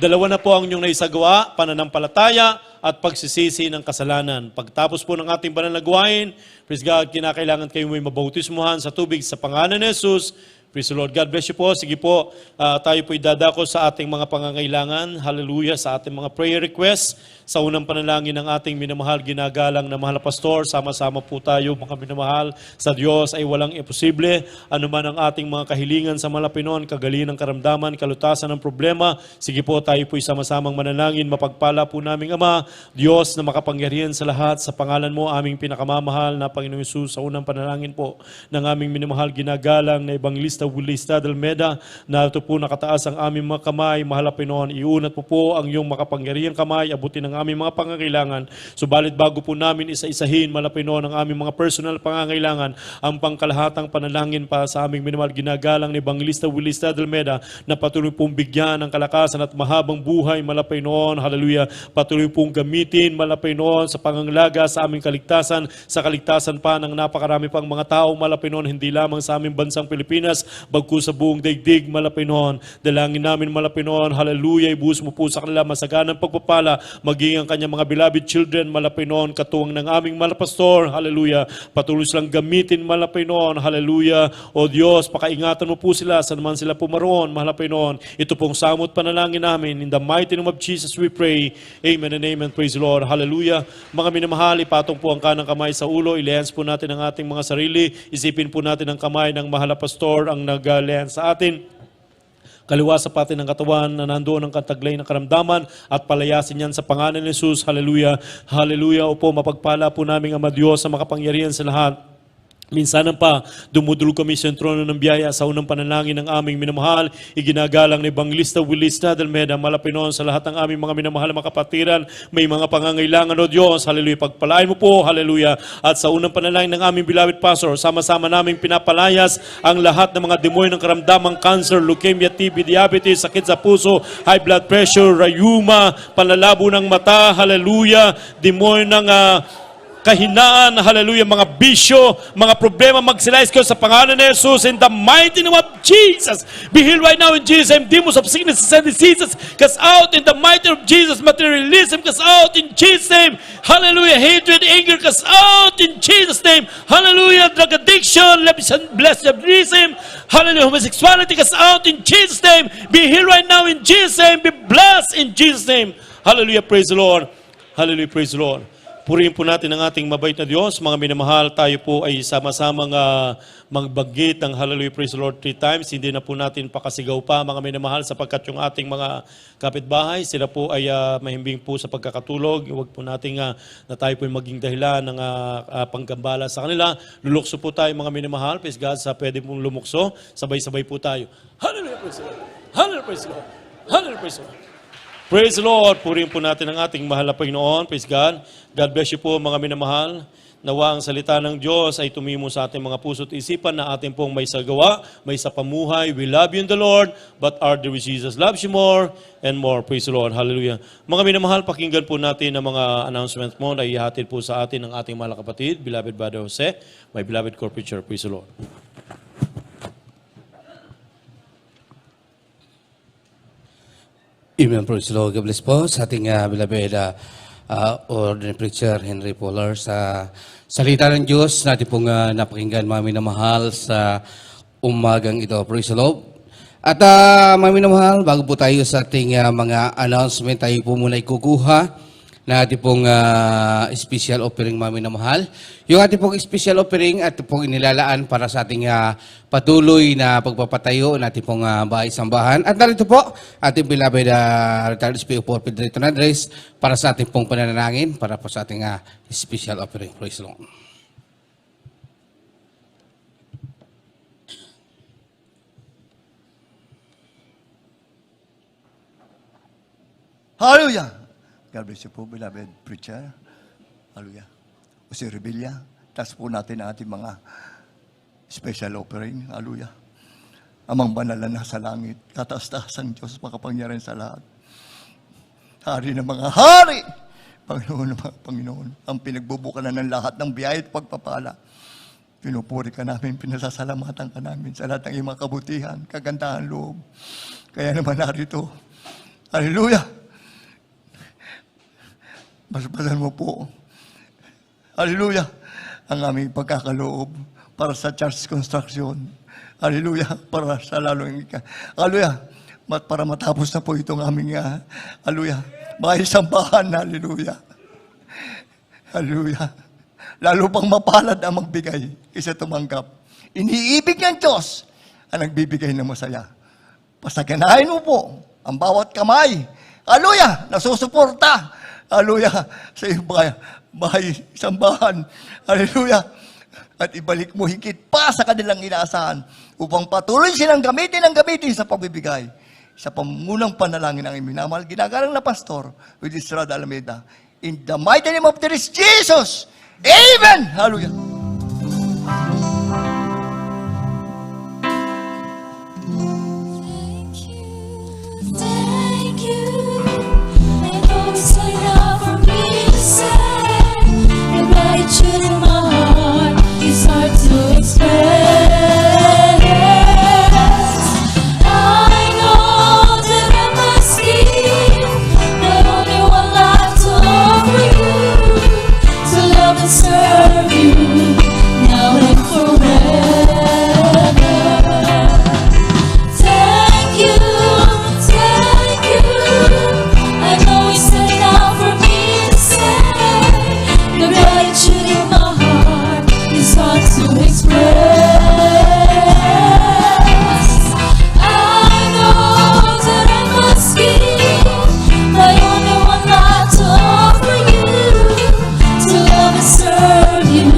Dalawa na po ang inyong naisagawa, pananampalataya at pagsisisi ng kasalanan. Pagtapos po ng ating banal na gawain, praise God, kinakailangan kayo may mabautismuhan sa tubig sa pangalan ni Jesus. Praise the Lord. God bless you po. Sige po, tayo po idadako sa ating mga pangangailangan. Hallelujah. Sa ating mga prayer requests. Sa unang panalangin ng ating minamahal, ginagalang na mahal na pastor, sama-sama po tayo, mga minamahal. Sa Diyos ay walang imposible. Ano man ang ating mga kahilingan sa malapinon, kagalingan ng karamdaman, kalutasan ng problema. Sige po, tayo po sama-samang manalangin. Mapagpala po naming Ama, Diyos na makapangyarihan sa lahat. Sa pangalan mo, aming pinakamamahal na Panginoong Hesus, sa unang panalangin po ng aming minamahal, ginagalang na Evangelista Wilista Dalmeda, na ito po nakataas ang aming mga kamay, mahal na Panginoon, iunat mo po ang iyong makapangyarihang kamay, abutin ang aming mga pangangailangan. Subalit bago po namin isa-isahin, mahal na Panginoon, ang aming mga personal pangangailangan, ang pangkalahatang panalangin pa sa aming minamahal, ginagalang ni Evangelista Wilista Dalmeda, na patuloy pong bigyan ng kalakasan at mahabang buhay, mahal na Panginoon, hallelujah, patuloy pong gamitin, mahal na Panginoon, sa pangangalaga sa aming kaligtasan, sa kaligtasan pa ng napakarami pang mga tao, mahal na Panginoon, hindi lamang sa aming bansang Pilipinas, bagkus sa buong daigdig, mahal na Panginoon. Dalangin namin, mahal na Panginoon, hallelujah, ibuhos mo po sa kanila masaganang pagpapala, maging ang kanyang mga beloved children, mahal na Panginoon, katuwang ng aming mahal na pastor, hallelujah, patuloy silang gamitin, mahal na Panginoon, hallelujah, o Diyos, pakaingatan mo po sila, saan man sila pumaroon, mahal na Panginoon. Ito pong samot panalangin namin, in the mighty name of Jesus we pray, amen and amen, praise the Lord, hallelujah. Mga minamahal, ipatong po ang kanang kamay sa ulo, ilehans po natin ang ating mga sarili, isipin po natin ang kamay ng mahal na pastor, ang nag-alehans sa atin. Kaliwa sa pati ng katawan na nandoon ang kataglay ng karamdaman at palayasin yan sa pangalan ni Jesus. Hallelujah. Hallelujah. Opo, mapagpala po namin Ama Diyos sa makapangyarihan sa lahat. Minsanan pa, dumudulog kami sa trono ng biyaya sa unang panalangin ng aming minamahal. Iginagalang ni Evangelista Wilista Dalmeda, malapinon sa lahat ng aming mga minamahal na mga kapatiran. May mga pangangailangan, O Diyos. Hallelujah. Pagpalain mo po. Hallelujah. At sa unang panalangin ng aming beloved pastor, sama-sama naming pinapalayas ang lahat ng mga demonyo ng karamdamang cancer, leukemia, TB, diabetes, sakit sa puso, high blood pressure, rayuma, panlalabo ng mata. Hallelujah. Demonyo ng kahinaan, hallelujah, mga bisyo, mga problema, magsilayas kayo sa pangalan ni Jesus in the mighty name of Jesus. Be healed right now in Jesus' name. Demons of sicknesses and diseases, cast out in the mighty name of Jesus. Materialism, cast out in Jesus' name. Hallelujah. Hatred, anger, cast out in Jesus' name. Hallelujah. Drug addiction, lesbianism, hallelujah. Homosexuality, cast out in Jesus' name. Be healed right now in Jesus' name. Be blessed in Jesus' name. Hallelujah. Praise the Lord. Hallelujah. Praise the Lord. Purihin po natin ang ating mabait na Diyos. Mga minamahal, tayo po ay sama-samang magbanggit ng Hallelujah, Praise the Lord 3 times. Hindi na po natin pakasigaw pa, mga minamahal, sapagkat yung ating mga kapitbahay, sila po ay mahimbing po sa pagkakatulog. Huwag po natin na tayo po ay maging dahilan ng panggambala sa kanila. Lulukso po tayo, mga minamahal. Praise God, sa pwede pong lumukso. Sabay-sabay po tayo. Hallelujah, Praise the Lord. Hallelujah, Praise the Lord. Hallelujah, Praise the Lord. Praise the Lord. Purihin po natin ang ating mahal na Panginoon. Praise God. God bless you po mga minamahal. Nawa ang salita ng Diyos ay tumimo sa ating mga puso't isipan na ating pong may sagawa, may sa pamuhay. We love you in the Lord, but our dear Jesus loves you more and more. Praise the Lord. Hallelujah. Mga minamahal, pakinggan po natin ang mga announcements mo na ihatid po sa atin ng ating mahal na kapatid, beloved Brother Jose, my beloved corporate preacher. Praise the Lord. Amen. Praise the Lord. God bless po sa ating beloved ordinary preacher Henry Pollard sa salita ng Diyos natin pong napakinggan mga minamahal sa umagang ito. Praise the Lord. At mga minamahal, bago po tayo sa ating mga announcement, tayo po muna ikukuha na ating pong special offering, mga minamahal. Yung ating pong special offering at pong inilalaan para sa ating patuloy na pagpapatayo ng ating pong bahay-sambahan. At narito po, ating beloved retired SPO4 Pedrito Andres para sa ating pong pananalangin, para po sa ating special offering. Praise the Lord. Hallelujah! God bless you po, beloved preacher. Hallelujah. O si Rebilla, taas po natin ang ating mga special offering. Hallelujah. Amang banal na nasa langit, kataas-taas ang Diyos, makapangyarihan sa lahat. Hari ng mga hari! Panginoon ng mga Panginoon, ang pinagbubuka na ng lahat ng biyaya at pagpapala. Pinupuri ka namin, pinasasalamatan ka namin sa lahat ng iyong mga kabutihan, kagandahan loob. Kaya naman narito, hallelujah! Basbasan mo po, hallelujah, ang aming pagkakaloob para sa church construction. Hallelujah, para sa lalong hallelujah, para matapos na po itong aming, hallelujah, may sambahan, hallelujah. Hallelujah. Lalo pang mapalad ang magbigay kaysa tumanggap. Iniibig ng Diyos ang nagbibigay ng masaya. Pasaganahin mo po ang bawat kamay. Hallelujah, nasusuporta. Hallelujah, sa iyong bahay sambahan. Hallelujah. At ibalik mo higit pa sa kanilang inaasahan upang patuloy silang gamitin sa pagbibigay. Sa pamunang panalangin ng iminamahal, ginagalang na pastor with Estrada Alameda. In the mighty name of Jesus. Amen! Hallelujah. Thank you. I know it's not enough for me to say. The gratitude in my heart is hard to express. I know that I must give my only one life to offer you, to love and serve you now and forever. Thank you. I know it's not enough for me to say. The gratitude in my heart is hard to express. I know that I must give my only one life to offer you, to love and serve you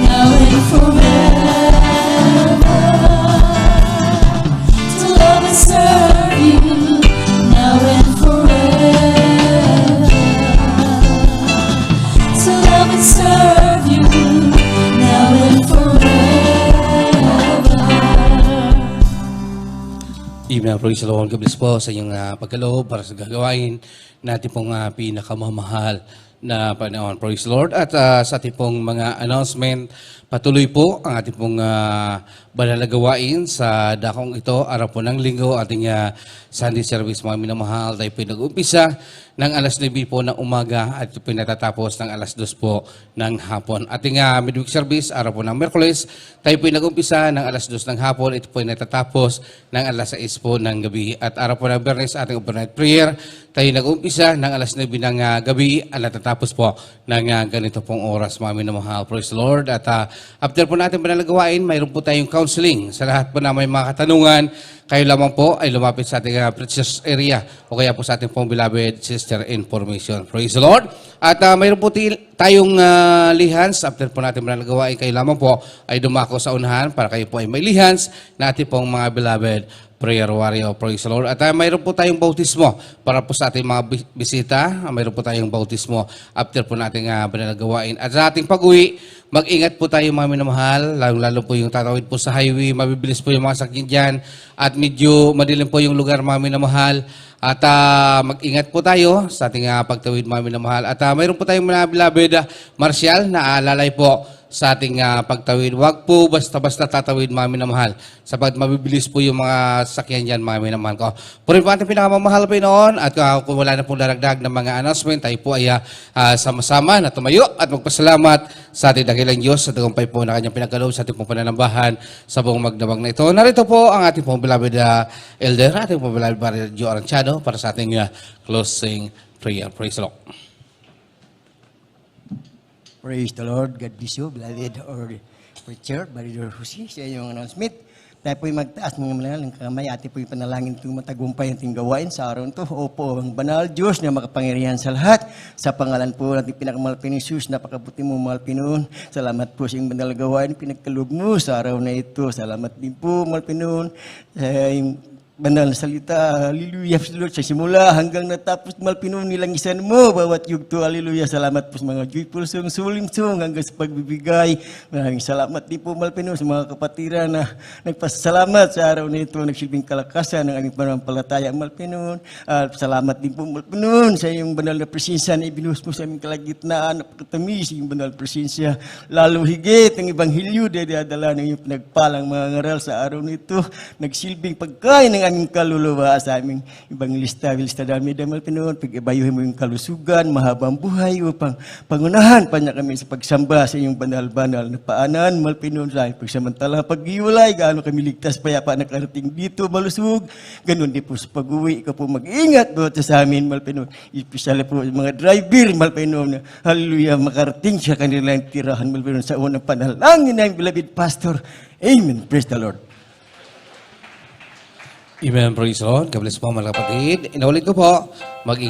now and forever. To love and serve you now and forever. To love and serve you now and forever. Amen. Praise the Lord. God bless po sa inyong pagkaloob para sa gagawain natin pong pinakamamahal na panahon. Praise the Lord. At sa ating pong mga announcement, patuloy po ang ating pong banal na gawain sa dakong ito, araw po ng linggo, ating Sunday service, mga minamahal. Tayo po nag-umpisa ng alas 9 po ng umaga at po natatapos ng alas 2 po ng hapon. Ating midweek service, araw po ng Miyerkules, tayo po nag-umpisa ng alas 2 ng hapon, ito po natatapos ng alas 6 po ng gabi. At araw po ng Biyernes, ating overnight prayer, tayo nag-umpisa ng alas 9 ng gabi at natatapos po ng ganito pong oras, mga minamahal. Praise the Lord. At after po natin panalagawain, mayroon po tayong counseling. Sa lahat po na may mga katanungan, kayo lamang po ay lumapit sa ating preachers area o kaya po sa ating pong beloved sister information. Praise the Lord. At mayroon po tayong lihans. After po natin manalagawain, kayo lamang po ay dumako sa unahan para kayo po ay may lihans na ating pong mga beloved prayer warrior. Praise the Lord. At mayroon po tayong bautismo para po sa ating mga bisita. Mayroon po tayong bautismo after po natin panalagawain. At sa ating pag-uwi, mag-ingat po tayo, mga minamahal, lalo po yung tatawid po sa highway, mabibilis po yung mga sakyan dyan, at medyo madilim po yung lugar, mga minamahal. At mag-ingat po tayo sa ating pagtawid, mga minamahal. At mayroon po tayong mga beloved Martial na alalay po sa ating pagtawid. Huwag po basta-basta tatawid, mga minamahal, sapat mabibilis po yung mga sakyan dyan, mga minamahal ko. Puri po ating pinakamamahal po noon, at kung wala na pong daragdag ng mga announcement, tayo po ay sama-sama na tumayo at magpasalamat sa ating dakilang Diyos sa tagumpay po na kanyang pinagkaloob sa ating pong pananambahan sa buong magdamag na ito. Narito po ang ating pong beloved elder, ating pong beloved Barrio Aranciano para sa ating closing prayer. Praise the Lord. Praise the Lord. God bless you, beloved or preacher, Brother Jose, sa iyong announcement. Tayo po'y magtaas mga mananal ng kamay. Ate po'y panalangin itong matagumpay ang ating gawain sa araw ito. Opo, ang banal Diyos na makapangyarihan sa lahat. Sa pangalan po natin pinakamahal ni Jesus, napakabuti mo mahal Pinoon. Salamat po sa iyong banal na gawain, pinagkaloob mo sa araw na ito. Salamat din po mahal Pinoon sa iyong banal na salita. Hallelujah, Lord. Sa simula hanggang natapos mahal Pinoon, nilangisan mo bawat yugto. Hallelujah. Salamat po sa mga joyful song, sulim-song hanggang sa pagbibigay. Maraming salamat din po mahal Pinoon sa mga kapatiran na nagpasalamat sa araw na ito, nagsilbing kalakasan ng aming panampalataya mahal Pinoon. At salamat din po mahal Pinoon sa iyong banal na presensya na ibinuhos mo sa aming kalagitnaan. Napakatamis sa iyong banal na presensya. Lalo higit ang Ebanghelyo na dinadala ng iyong pinagpalang mga ngaral sa araw na ito. Nagsilbing pagkain ng aming kaluluwa sa aming Ebangelista, Vilista Dami Damal Pinoon, pag-ibayuhin mo yung kalusugan, mahabang buhay upang pangunahan pa niya kami sa pagsamba sa iyong banal-banal na paanan, Mal Pinoon, sa aming pagsamantala, pag-iwalay, gaano kami ligtas, payapa nakarating dito, malusog, ganun din po sa pag-uwi, ikaw po mag-ingat doon sa amin, Mal Pinoon, espesyal po sa mga driver, Mal Pinoon, hallelujah, makarating siya kanilang tirahan, Mal Pinoon, sa unang panalangin ng beloved pastor, amen, praise the Lord. Amen, praise the Lord. God bless po mga kapatid. Inaulit ko po, mag